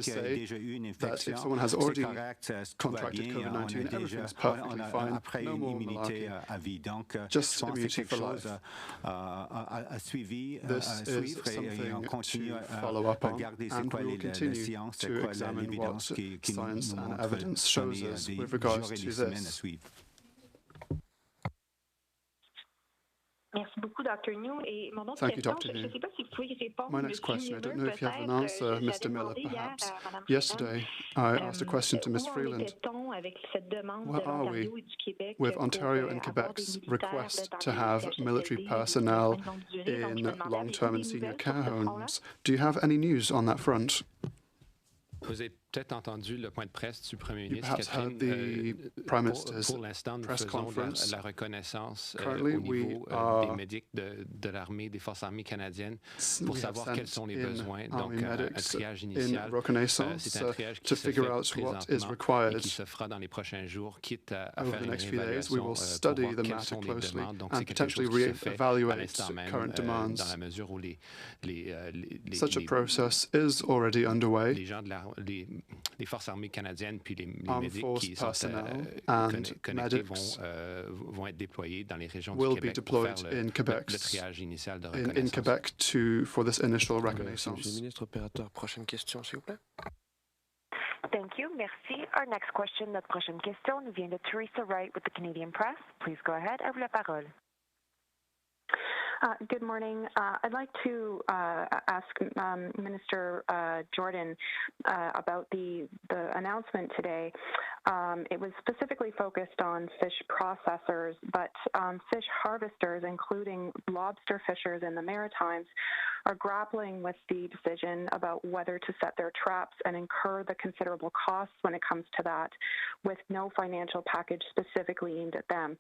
Speaker 17: quelqu'un a déjà eu une infection, c'est correct, tout va bien, on a après une immunité à vie. Donc, je pense que c'est quelque chose à suivre et on continue à regarder c'est quoi la science, c'est quoi l'évidence qui nous montre des jours et des semaines à suivre.
Speaker 7: Merci beaucoup, Dr. New. Et mon autre
Speaker 18: Thank you,
Speaker 7: question,
Speaker 18: Dr.
Speaker 7: je ne sais pas si vous pouvez répondre.
Speaker 18: My next question, I don't know if you have an answer, Mr. Miller, perhaps. Yesterday, I asked a question to Ms. Freeland. Where are we with Ontario and Quebec's request to have military personnel in long-term and senior care homes? Do you have any news on that front?
Speaker 15: Vous avez peut-être entendu le point de presse du Premier ministre.
Speaker 18: Perhaps heard the Prime Minister's press conference.
Speaker 15: La reconnaissance
Speaker 18: Currently,
Speaker 15: au niveau des médics de l'armée, des forces armées canadiennes, pour savoir quels sont les besoins. Donc, un triage initial. C'est un triage qui se fait présentement et qui se fera dans les prochains jours, quitte à faire une évaluation pour voir quelles sont les demandes. Donc, c'est quelque chose qui se fait à l'instant même, dans la mesure où
Speaker 18: Such a process is already underway.
Speaker 15: Les forces armées canadiennes puis les médics qui sont connectés vont être déployés dans les régions du Québec pour faire le triage initial de reconnaissance.
Speaker 18: In Quebec for this initial reconnaissance.
Speaker 21: Monsieur le ministre opérateur, prochaine question, s'il vous plaît.
Speaker 22: Thank you. Merci. Our next question, notre prochaine question, nous vient de Teresa Wright with the Canadian Press. Please go ahead. À vous la parole.
Speaker 10: Good morning. I'd like to ask Minister Jordan about the announcement today. It was specifically focused on fish processors, but fish harvesters, including lobster fishers in the Maritimes, are grappling with the decision about whether to set their traps and incur the considerable costs when it comes to that, with no financial package specifically aimed at them.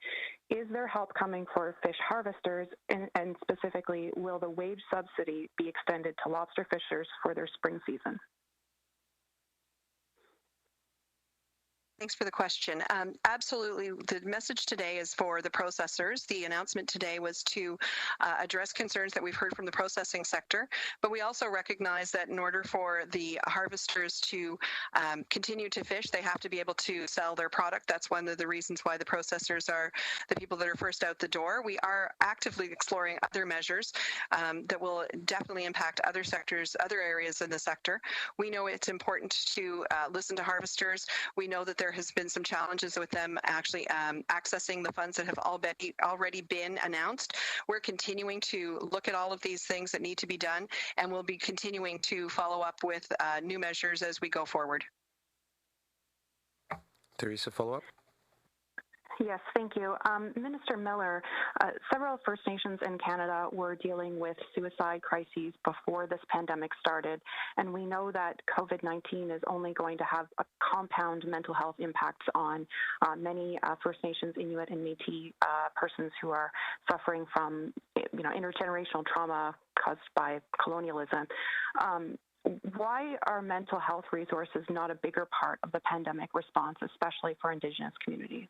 Speaker 10: Is there help coming for fish harvesters, and specifically, will the wage subsidy be extended to lobster fishers for their spring season?
Speaker 20: Thanks for the question. Absolutely. The message today is for the processors. The announcement today was to address concerns that we've heard from the processing sector, but we also recognize that in order for the harvesters to continue to fish, they have to be able to sell their product. That's one of the reasons why the processors are the people that are first out the door. We are actively exploring other measures that will definitely impact other sectors, other areas in the sector. We know it's important to listen to harvesters. We know that there has been some challenges with them actually accessing the funds that have already been announced. We're continuing to look at all of these things that need to be done, and we'll be continuing to follow up with new measures as we go forward.
Speaker 21: Teresa, follow-up?
Speaker 10: Yes, thank you. Minister Miller, several First Nations in Canada were dealing with suicide crises before this pandemic started, and we know that COVID-19 is only going to have a compound mental health impacts on many First Nations, Inuit, and Métis persons who are suffering from, intergenerational trauma caused by colonialism. why are mental health resources not a bigger part of the pandemic response, especially for Indigenous communities?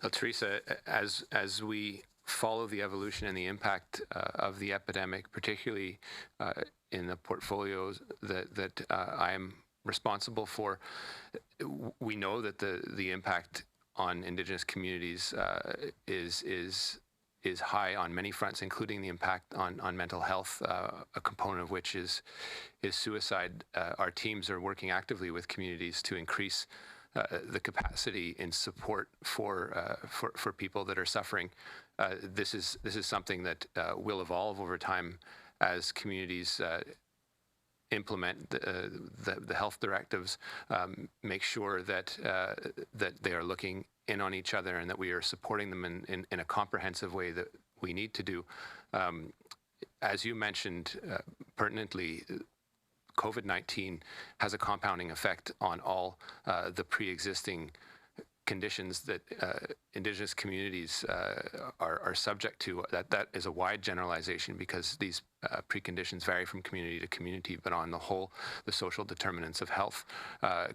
Speaker 15: Well, Teresa, as we follow the evolution and the impact of the epidemic, particularly in the portfolios that I am responsible for, we know that the impact on Indigenous communities is high on many fronts, including the impact on mental health, a component of which is suicide. Our teams are working actively with communities to increase the capacity in support for people that are suffering. This is something that will evolve over time as communities implement the health directives, make sure that they are looking in on each other and that we are supporting them in a comprehensive way that we need to do. As you mentioned pertinently, COVID-19 has a compounding effect on all the pre-existing conditions that Indigenous communities are subject to. That is a wide generalization because these preconditions vary from community to community, but on the whole, the social determinants of health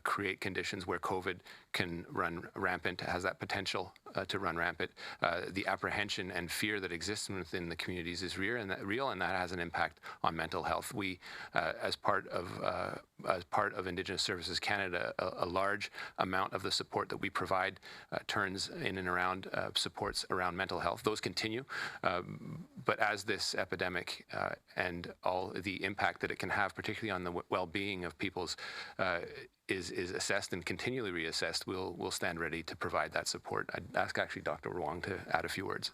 Speaker 15: create conditions where COVID can run rampant, has that potential to run rampant. The apprehension and fear that exists within the communities is real, and that has an impact on mental health. We, as part of Indigenous Services Canada, a large amount of the support that we provide turns in and around supports around mental health. Those continue, but as this epidemic and all the impact that it can have, particularly on the well-being of people's, is assessed and continually reassessed, we'll stand ready to provide that support. I'd ask actually Dr. Wong to add a few words.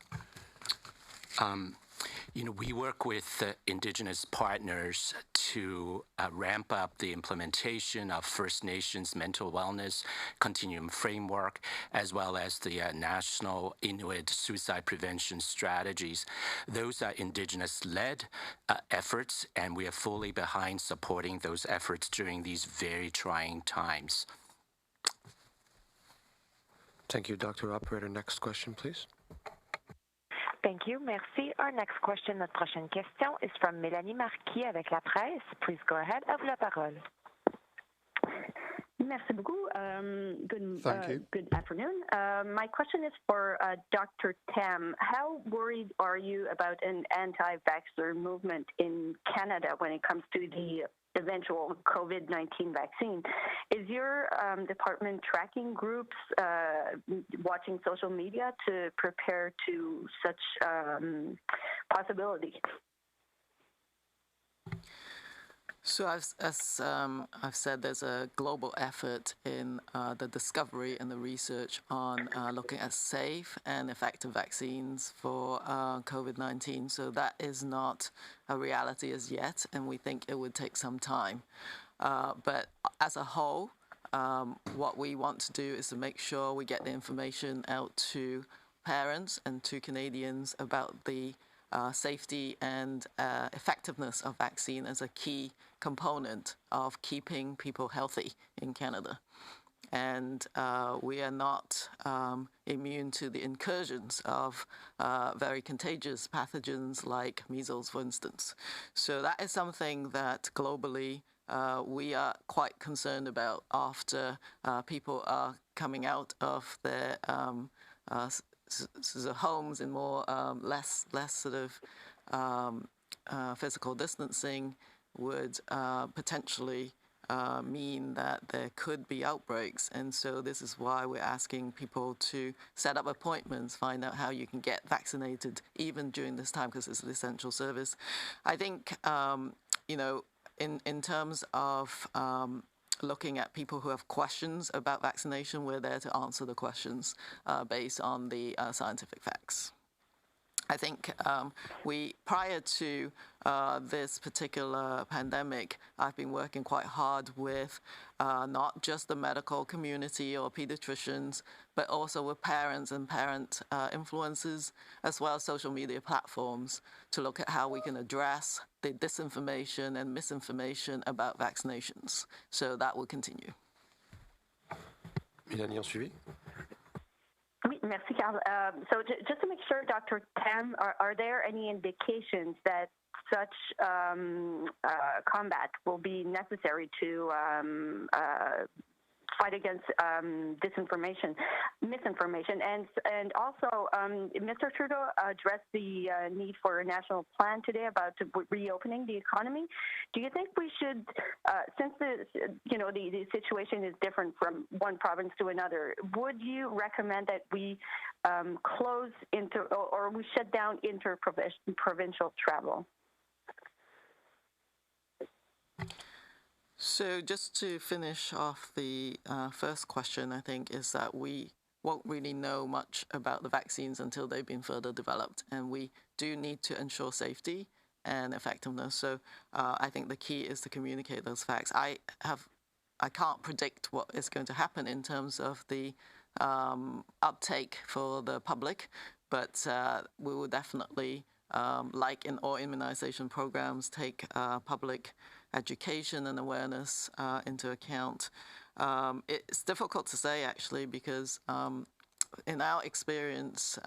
Speaker 19: We work with Indigenous partners to ramp up the implementation of First Nations mental wellness continuum framework, as well as the national Inuit suicide prevention strategies. Those are Indigenous-led efforts, and we are fully behind supporting those efforts during these very trying times.
Speaker 21: Thank you, Dr. Operator. Next question, please.
Speaker 22: Thank you. Merci. Our next question, notre prochaine question, is from Mélanie Marquis avec La Presse. Please go ahead. À vous la parole.
Speaker 8: Merci beaucoup.
Speaker 18: Thank you.
Speaker 8: Good afternoon. My question is for Dr. Tam. How worried are you about an anti-vaxxer movement in Canada when it comes to the eventual COVID-19 vaccine? Is your department tracking groups, watching social media to prepare to such possibility?
Speaker 16: So as I've said, there's a global effort in the discovery and the research on looking at safe and effective vaccines for COVID-19. So that is not a reality as yet, and we think it would take some time. But as a whole, what we want to do is to make sure we get the information out to parents and to Canadians about the safety and effectiveness of vaccine as a key component of keeping people healthy in Canada. And we are not immune to the incursions of very contagious pathogens like measles, for instance. So that is something that globally we are quite concerned about after people are coming out of their sort of homes in more less sort of physical distancing would potentially mean that there could be outbreaks. And so this is why we're asking people to set up appointments, find out how you can get vaccinated even during this time, because it's an essential service. I think, in terms of looking at people who have questions about vaccination, we're there to answer the questions based on the scientific facts. I think prior to this particular pandemic, I've been working quite hard with not just the medical community or pediatricians, but also with parents and parent influencers, as well as social media platforms, to look at how we can address the disinformation and misinformation about vaccinations. So that will continue.
Speaker 21: Mélanie, en suivi?
Speaker 8: Oui, Merci, Carl. So just to make sure, Dr. Tam, are there any indications that such combat will be necessary to fight against misinformation, and also Mr. Trudeau addressed the need for a national plan today about reopening the economy. Do you think we should, since the situation is different from one province to another, would you recommend that we close or we shut down inter-provincial travel?
Speaker 16: So just to finish off the first question, I think, is that we won't really know much about the vaccines until they've been further developed. And we do need to ensure safety and effectiveness. So I think the key is to communicate those facts. I can't predict what is going to happen in terms of the uptake for the public, but we will definitely, like in all immunization programs, take public education and awareness into account. It's difficult to say, actually, because in our experience,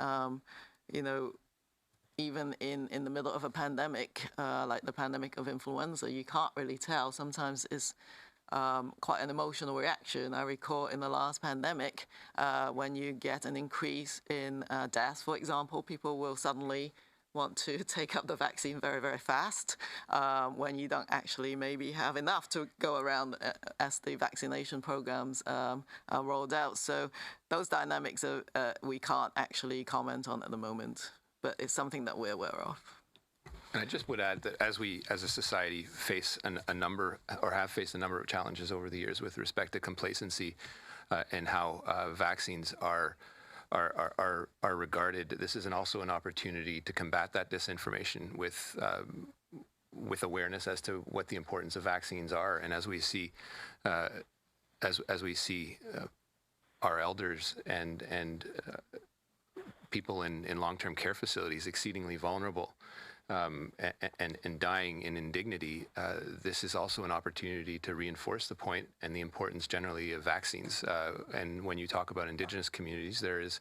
Speaker 16: even in the middle of a pandemic, like the pandemic of influenza, you can't really tell. Sometimes it's quite an emotional reaction. I recall in the last pandemic, when you get an increase in deaths, for example, people will suddenly want to take up the vaccine very, very fast when you don't actually maybe have enough to go around as the vaccination programs are rolled out. So those dynamics we can't actually comment on at the moment, but it's something that we're aware of.
Speaker 15: And I just would add that as we, as a society, face a number, or have faced a number of challenges over the years with respect to complacency and how vaccines are regarded, this is also an opportunity to combat that disinformation with awareness as to what the importance of vaccines are. And as we see, as we see our elders and people in long-term care facilities exceedingly vulnerable and dying in indignity, this is also an opportunity to reinforce the point and the importance generally of vaccines. And when you talk about Indigenous communities, there is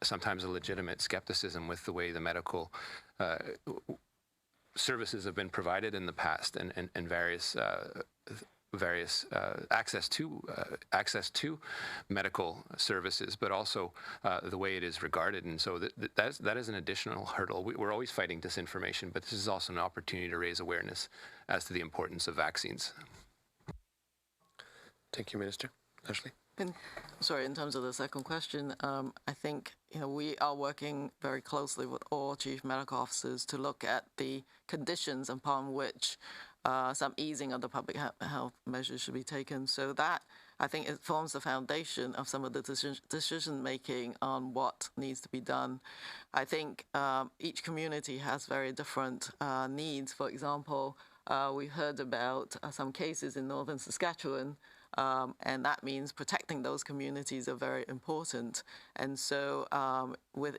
Speaker 15: sometimes a legitimate skepticism with the way the medical services have been provided in the past, and various access to medical services, but also the way it is regarded. And so that is an additional hurdle. We're always fighting disinformation, but this is also an opportunity to raise awareness as to the importance of vaccines.
Speaker 21: Thank you, Minister. Ashley?
Speaker 16: In terms of the second question, I think we are working very closely with all chief medical officers to look at the conditions upon which some easing of the public health measures should be taken. So that, I think, it forms the foundation of some of the decision-making on what needs to be done. I think each community has very different needs. For example, we heard about some cases in northern Saskatchewan, and that means protecting those communities are very important. And so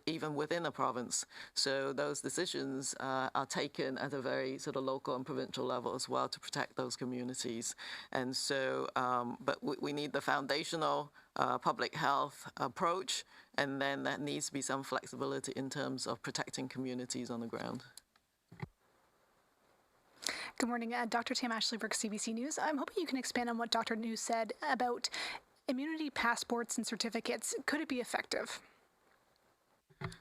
Speaker 16: even within a province, so those decisions are taken at a very sort of local and provincial level as well to protect those communities. And so, but we need the foundational public health approach, and then there needs to be some flexibility in terms of protecting communities on the ground.
Speaker 13: Good morning, Dr. Tam Ashley for CBC News. I'm hoping you can expand on what Dr. New said about immunity passports and certificates. Could it be effective?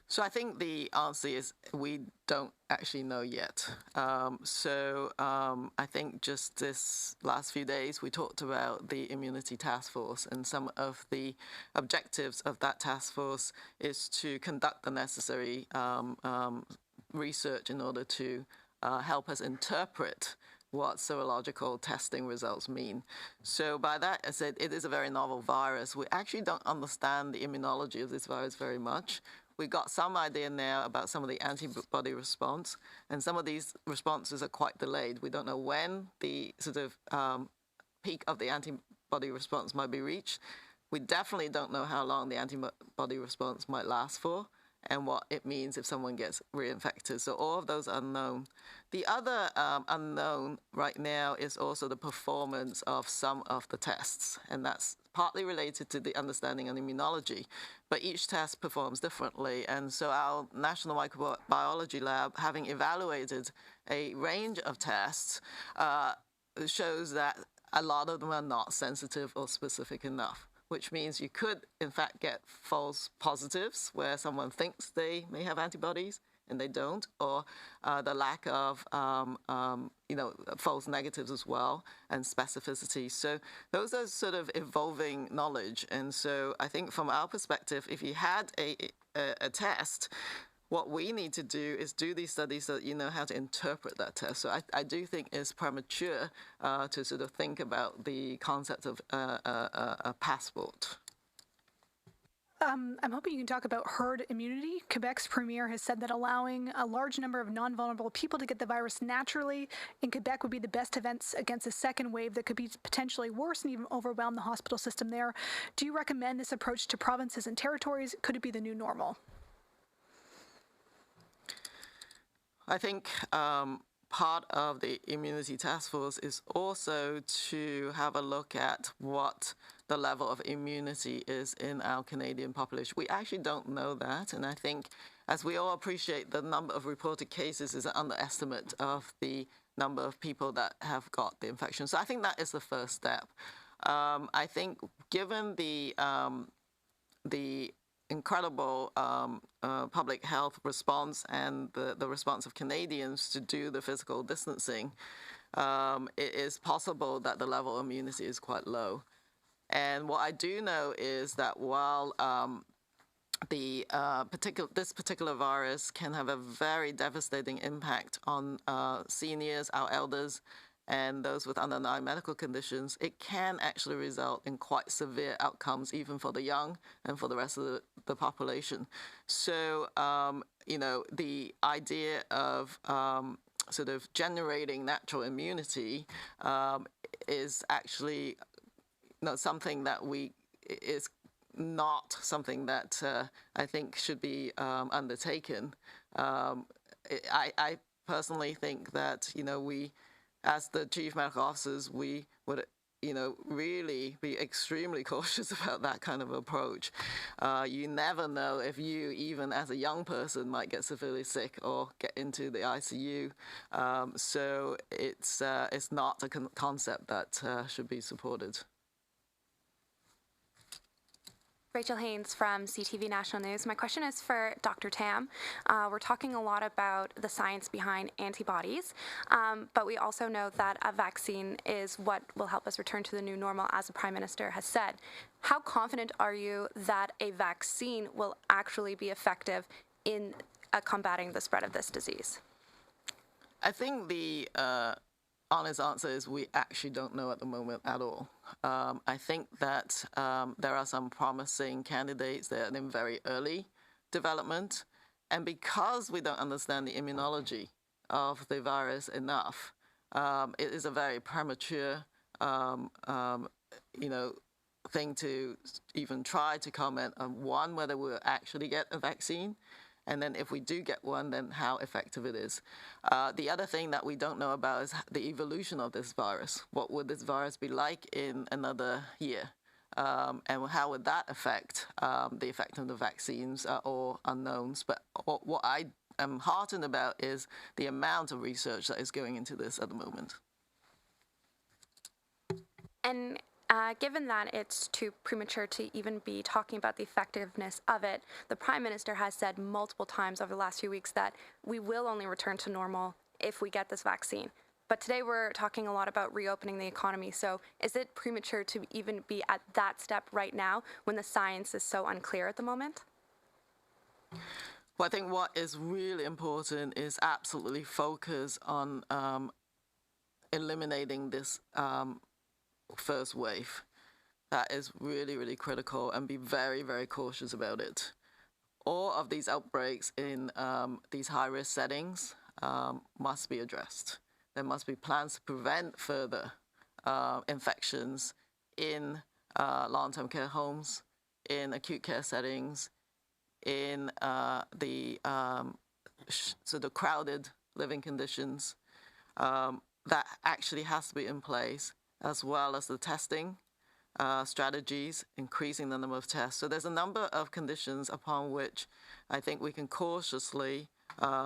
Speaker 16: So I think the answer is we don't actually know yet. I think just this last few days we talked about the immunity task force, and some of the objectives of that task force is to conduct the necessary research in order to help us interpret what serological testing results mean. So by that, I said it is a very novel virus. We actually don't understand the immunology of this virus very much. We got some idea now about some of the antibody response, and some of these responses are quite delayed. We don't know when the sort of peak of the antibody response might be reached. We definitely don't know how long the antibody response might last for. and what it means if someone gets reinfected. So all of those are unknown. The other unknown right now is also the performance of some of the tests, and that's partly related to the understanding of immunology, but each test performs differently. And so our National Microbiology Lab, having evaluated a range of tests, shows that a lot of them are not sensitive or specific enough, which means you could, in fact, get false positives where someone thinks they may have antibodies and they don't, or the lack of, false negatives as well, and specificity. So those are sort of evolving knowledge. And so I think from our perspective, if you had a test, what we need to do is do these studies so that you know how to interpret that test. So I do think it's premature to sort of think about the concept of a passport.
Speaker 13: I'm hoping you can talk about herd immunity. Quebec's premier has said that allowing a large number of non-vulnerable people to get the virus naturally in Quebec would be the best defense against a second wave that could be potentially worse and even overwhelm the hospital system there. Do you recommend this approach to provinces and territories? Could it be the new normal?
Speaker 16: I think part of the immunity task force is also to have a look at what the level of immunity is in our Canadian population. We actually don't know that, and I think, as we all appreciate, the number of reported cases is an underestimate of the number of people that have got the infection. So I think that is the first step. I think given the incredible public health response and the response of Canadians to do the physical distancing, it is possible that the level of immunity is quite low. And what I do know is that while this particular virus can have a very devastating impact on seniors, our elders, and those with underlying medical conditions, it can actually result in quite severe outcomes, even for the young and for the rest of the population. So, the idea of sort of generating natural immunity is actually something that is not something that I think should be undertaken. I personally think that, we, as the chief medical officers, we would, really be extremely cautious about that kind of approach. You never know if you, even as a young person, might get severely sick or get into the ICU. So it's not a concept that should be supported.
Speaker 12: Rachel Haynes from CTV National News. My question is for Dr. Tam. We're talking a lot about the science behind antibodies, but we also know that a vaccine is what will help us return to the new normal, as the Prime Minister has said. How confident are you that a vaccine will actually be effective in combating the spread of this disease?
Speaker 16: I think the honest answer is we actually don't know at the moment at all. I think that there are some promising candidates that are in very early development, and because we don't understand the immunology of the virus enough, it is a very premature, thing to even try to comment on whether we'll actually get a vaccine. And then if we do get one, then how effective it is. The other thing that we don't know about is the evolution of this virus. What would this virus be like in another year? And how would that affect the effect of the vaccines are all unknowns. But what I am heartened about is the amount of research that is going into this at the moment.
Speaker 12: And given that it's too premature to even be talking about the effectiveness of it, the Prime Minister has said multiple times over the last few weeks that we will only return to normal if we get this vaccine. But today we're talking a lot about reopening the economy. So is it premature to even be at that step right now when the science is so unclear at the moment?
Speaker 16: Well, I think what is really important is absolutely focus on eliminating this first wave. That is really, really critical, and be very, very cautious about it. All of these outbreaks in these high-risk settings must be addressed. There must be plans to prevent further infections in long-term care homes, in acute care settings, in the sort of crowded living conditions that actually has to be in place, as well as the testing strategies, increasing the number of tests. So there's a number of conditions upon which I think we can cautiously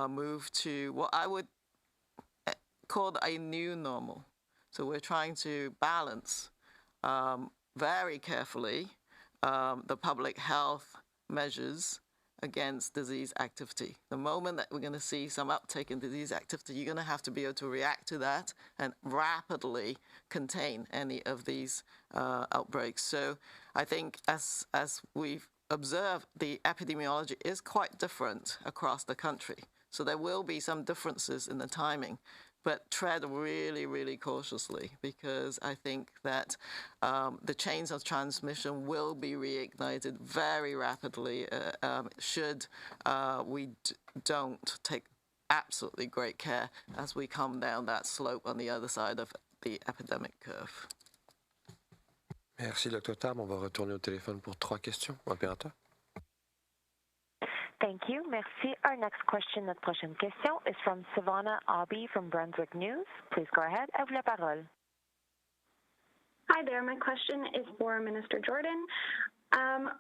Speaker 16: move to what I would call a new normal. So we're trying to balance very carefully the public health measures against disease activity. The moment that we're going to see some uptake in disease activity, you're going to have to be able to react to that and rapidly contain any of these outbreaks. So I think as we've observed, the epidemiology is quite different across the country. So there will be some differences in the timing, but tread really, really cautiously, because I think that the chains of transmission will be reignited very rapidly should we don't take absolutely great care as we come down that slope on the other side of the epidemic curve.
Speaker 21: Merci, Dr. Tam. On va retourner au téléphone pour 3 questions. Opérateur.
Speaker 22: Thank you. Merci. Our next question, notre prochaine question, is from Savannah Aubie from Brunswick News. Please go ahead. À vous la parole.
Speaker 9: Hi there. My question is for Minister Jordan.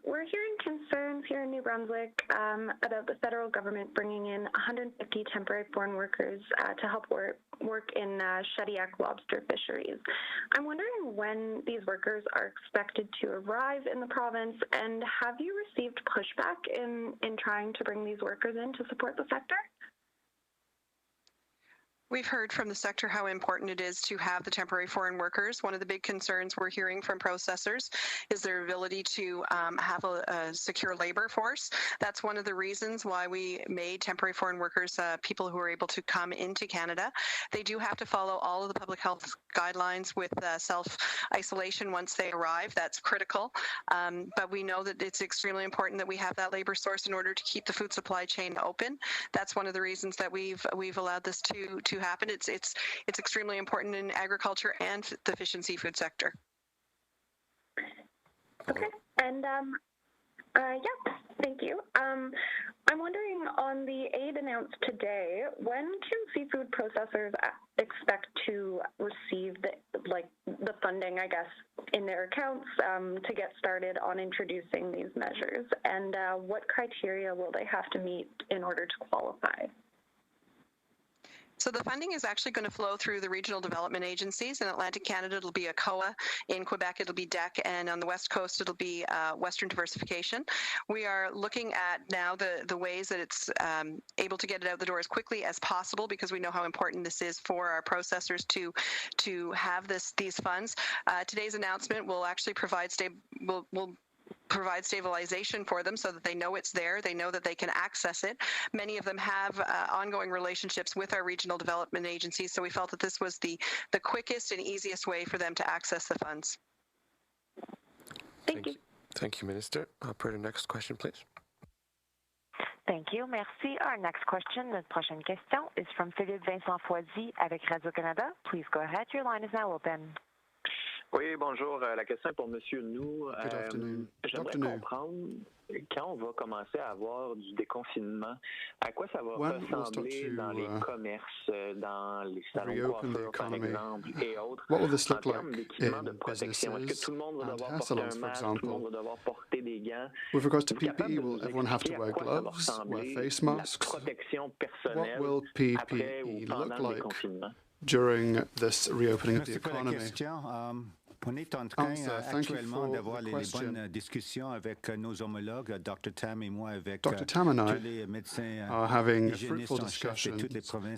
Speaker 9: We're hearing concerns here in New Brunswick about the federal government bringing in 150 temporary foreign workers to help work in Shediac lobster fisheries. I'm wondering when these workers are expected to arrive in the province, and have you received pushback in trying to bring these workers in to support the sector?
Speaker 20: We've heard from the sector how important it is to have the temporary foreign workers. One of the big concerns we're hearing from processors is their ability to have a secure labor force. That's one of the reasons why we made temporary foreign workers people who are able to come into Canada. They do have to follow all of the public health guidelines with self-isolation once they arrive. That's critical. But we know that it's extremely important that we have that labor source in order to keep the food supply chain open. That's one of the reasons that we've allowed this to happen. It's extremely important in agriculture and the fish and seafood sector.
Speaker 9: Okay, and yeah, thank you. I'm wondering, on the aid announced today, when can seafood processors expect to receive the funding, I guess, in their accounts to get started on introducing these measures, and what criteria will they have to meet in order to qualify?
Speaker 20: So the funding is actually going to flow through the regional development agencies. In Atlantic Canada, it'll be a Cova. In Quebec, it'll be DEC. And on the West Coast, it'll be Western Diversification. We are looking at now the ways that it's able to get it out the door as quickly as possible, because we know how important this is for our processors to have these funds. Today's announcement will actually provide provide stabilization for them so that they know it's there, they know that they can access it. Many of them have ongoing relationships with our regional development agencies, so we felt that this was the quickest and easiest way for them to access the funds.
Speaker 9: Thank you.
Speaker 21: Thank you, Minister. Operator, next question, please.
Speaker 22: Thank you. Merci. Our next question, notre prochaine question, is from Philippe Vincent Foisy avec Radio-Canada. Please go ahead. Your line is now open.
Speaker 11: Oui, bonjour. La question est pour Monsieur Nou.
Speaker 18: Good afternoon.
Speaker 11: J'aimerais comprendre, quand on va commencer à avoir du déconfinement, à quoi ça va ressembler dans les commerces, dans les salons de coiffure, par exemple, et autres,
Speaker 18: what will this look
Speaker 11: en termes
Speaker 18: like
Speaker 11: d'équipement
Speaker 18: in
Speaker 11: de protection? Est-ce que tout le monde va devoir porter un masque, tout le monde va devoir porter des gants?
Speaker 18: With regards to PPE, will everyone have to wear gloves, wear face masks? What will PPE look like during this reopening of the economy?
Speaker 23: On est en train actuellement d'avoir les bonnes discussions avec nos homologues, Dr. Tam et moi, avec
Speaker 18: Dr. Tam and
Speaker 23: tous les médecins
Speaker 18: are having fruitful discussions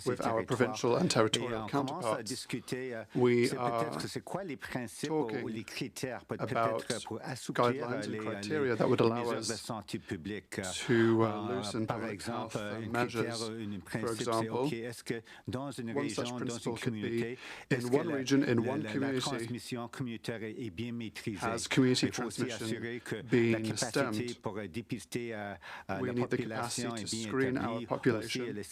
Speaker 18: with our provincial and territorial counterparts. We are talking about guidelines and criteria that would allow us to loosen public health measures. For example, one such principle could be in one region, in one community,
Speaker 23: Has community transmission been stemmed? We need the capacity to screen our population. The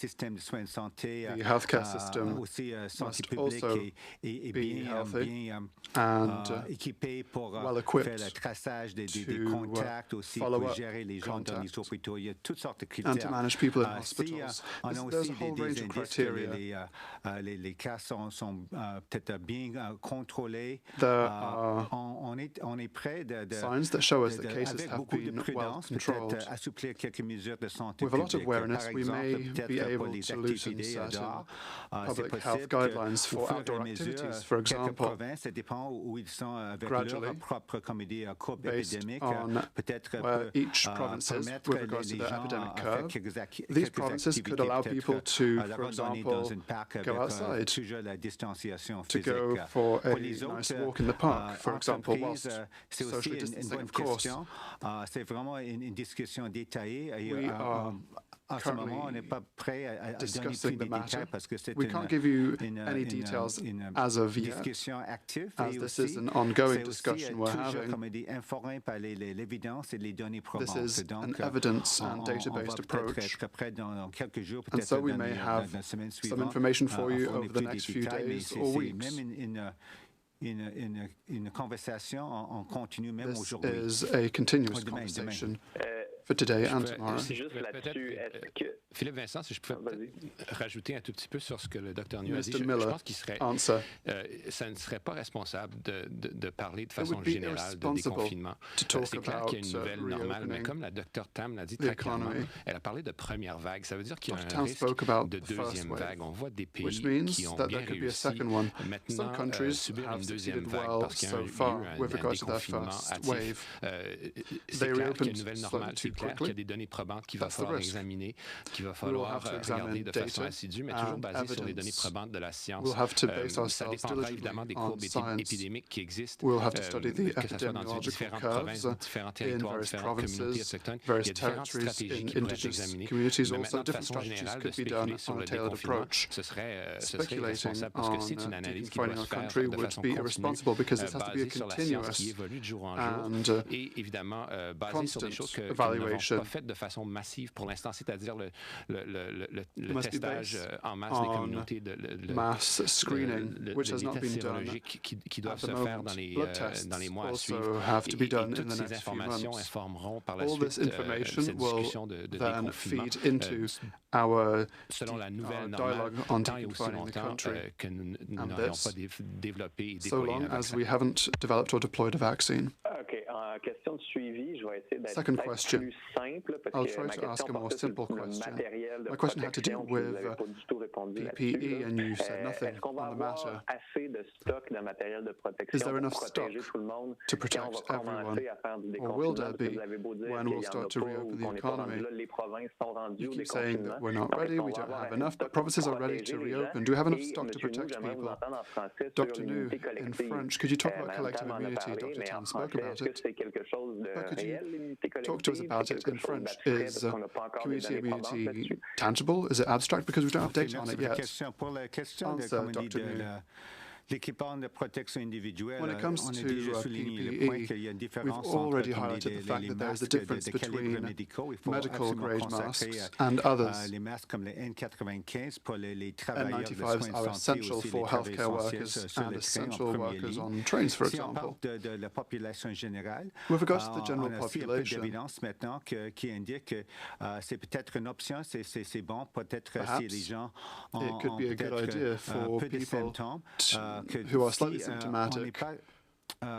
Speaker 23: healthcare system must also be healthy and well-equipped to follow up contact and to manage people in hospitals. There's a whole range of criteria. There are signs that show us that cases have been well controlled. With a lot of awareness, we may be able to loosen certain public health guidelines for outdoor activities, for example, gradually, based on where each province is with regards to their epidemic curve. These provinces could allow people to, for example, go outside, to go for a nice walk in the park, for example, whilst socially distancing, of course. We are currently discussing the matter. We can't give you any details as of yet, as this is an ongoing discussion we're having. This is an evidence and database approach, and so we may have some information for you over the next few days or weeks. This is a continuous conversation for today and tomorrow.
Speaker 15: Philippe Vincent, si je pouvais rajouter un tout petit peu sur ce que le docteur New a dit, je pense qu'il serait, ça ne serait pas responsable de parler de façon générale de déconfinement. C'est clair qu'il y a une nouvelle normale, mais comme la docteur Tam l'a dit très clairement, elle a parlé de première vague. Ça veut dire qu'il y a un risque de deuxième vague. On voit des pays qui ont bien réussi maintenant subir une deuxième vague parce qu'il y a eu un déconfinement hâtif. C'est clair qu'il y a une nouvelle normale. C'est clair qu'il y a des données probantes qu'il va falloir examiner, qu'il va falloir regarder de façon assidue, mais toujours basée sur les données probantes de la science. Ça dépendra évidemment des courbes épidémiques qui existent, que ce soit dans différentes provinces, différents territoires, différentes communautés autochtones. Il y a différentes stratégies qui pourraient être examinées. Mais maintenant, de façon générale, de spéculer sur le déconfinement, ce serait irresponsable parce que c'est une analyse qui doit se faire de façon continue, basée sur la science qui évolue de jour en jour et évidemment basée sur des choses que nous n'avons pas faites de façon massive pour l'instant, c'est-à-dire le testage en masse des communautés, les tests sérologiques qui doivent se faire dans les mois à suivre. Et toutes ces informations informeront par la suite cette discussion de déconfinement selon la nouvelle normale, tant et aussi longtemps que nous n'aurions pas développé et déployé un vaccin.
Speaker 11: Question de suivi, je vais essayer d'être
Speaker 18: Second question.
Speaker 11: plus simple parce
Speaker 18: I'll
Speaker 11: que
Speaker 18: try
Speaker 11: ma
Speaker 18: to ask a more simple question.
Speaker 11: My question had to do with
Speaker 18: PPE, and you said nothing on the matter. Is there enough stock to protect everyone, or will there be when we'll start to reopen the economy? You keep saying that we're not ready, we don't have enough, but provinces are ready to reopen. Do we have enough stock to protect people? Dr. New, in French, could you talk about collective immunity? Dr. Tam spoke about it. But could you talk to us about it in French? Is community immunity tangible? Is it abstract? Because we don't have data on it yet. Answer, Dr. New. When it comes to PPE, we've already highlighted the fact that there is a difference between medical-grade masks and others. N95s are essential for healthcare workers and essential workers on trains, for example. With regards to the general population, perhaps it could be a good idea for people who are slightly symptomatic, if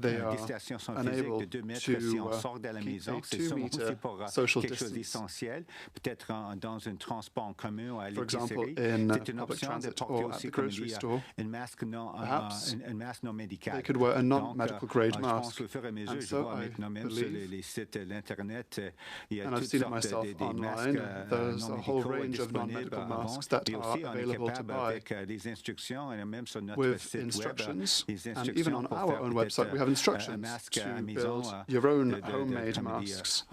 Speaker 18: they are unable to keep a 2-meter social distance, for example, in public transit or at the grocery store, perhaps they could wear a non-medical grade mask. And so I believe, and I've seen it myself online, there's a whole range of non-medical masks that are available to buy. with instructions, and even on our own website we have instructions to build your own homemade masks.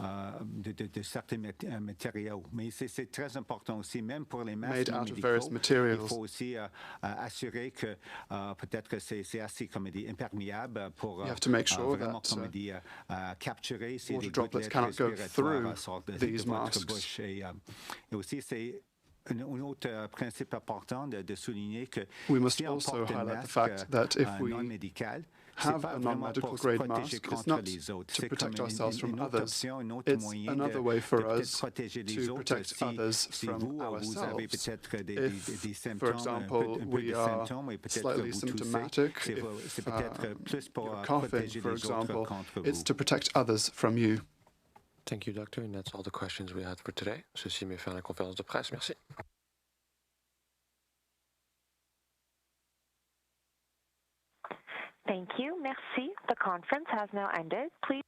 Speaker 18: Made out of various materials. You have to make sure that water droplets cannot go through these masks. We must also highlight the fact that if we have a non-medical grade mask, it's not to protect ourselves from others. It's another way for us to protect others from ourselves. If, for example, we are slightly symptomatic, if you're coughing, for example, it's to protect others from you.
Speaker 21: Thank you, Doctor, and that's all the questions we had for today. Ceci met fin la conférence de presse. Merci.
Speaker 22: Thank you. Merci. The conference has now ended. Please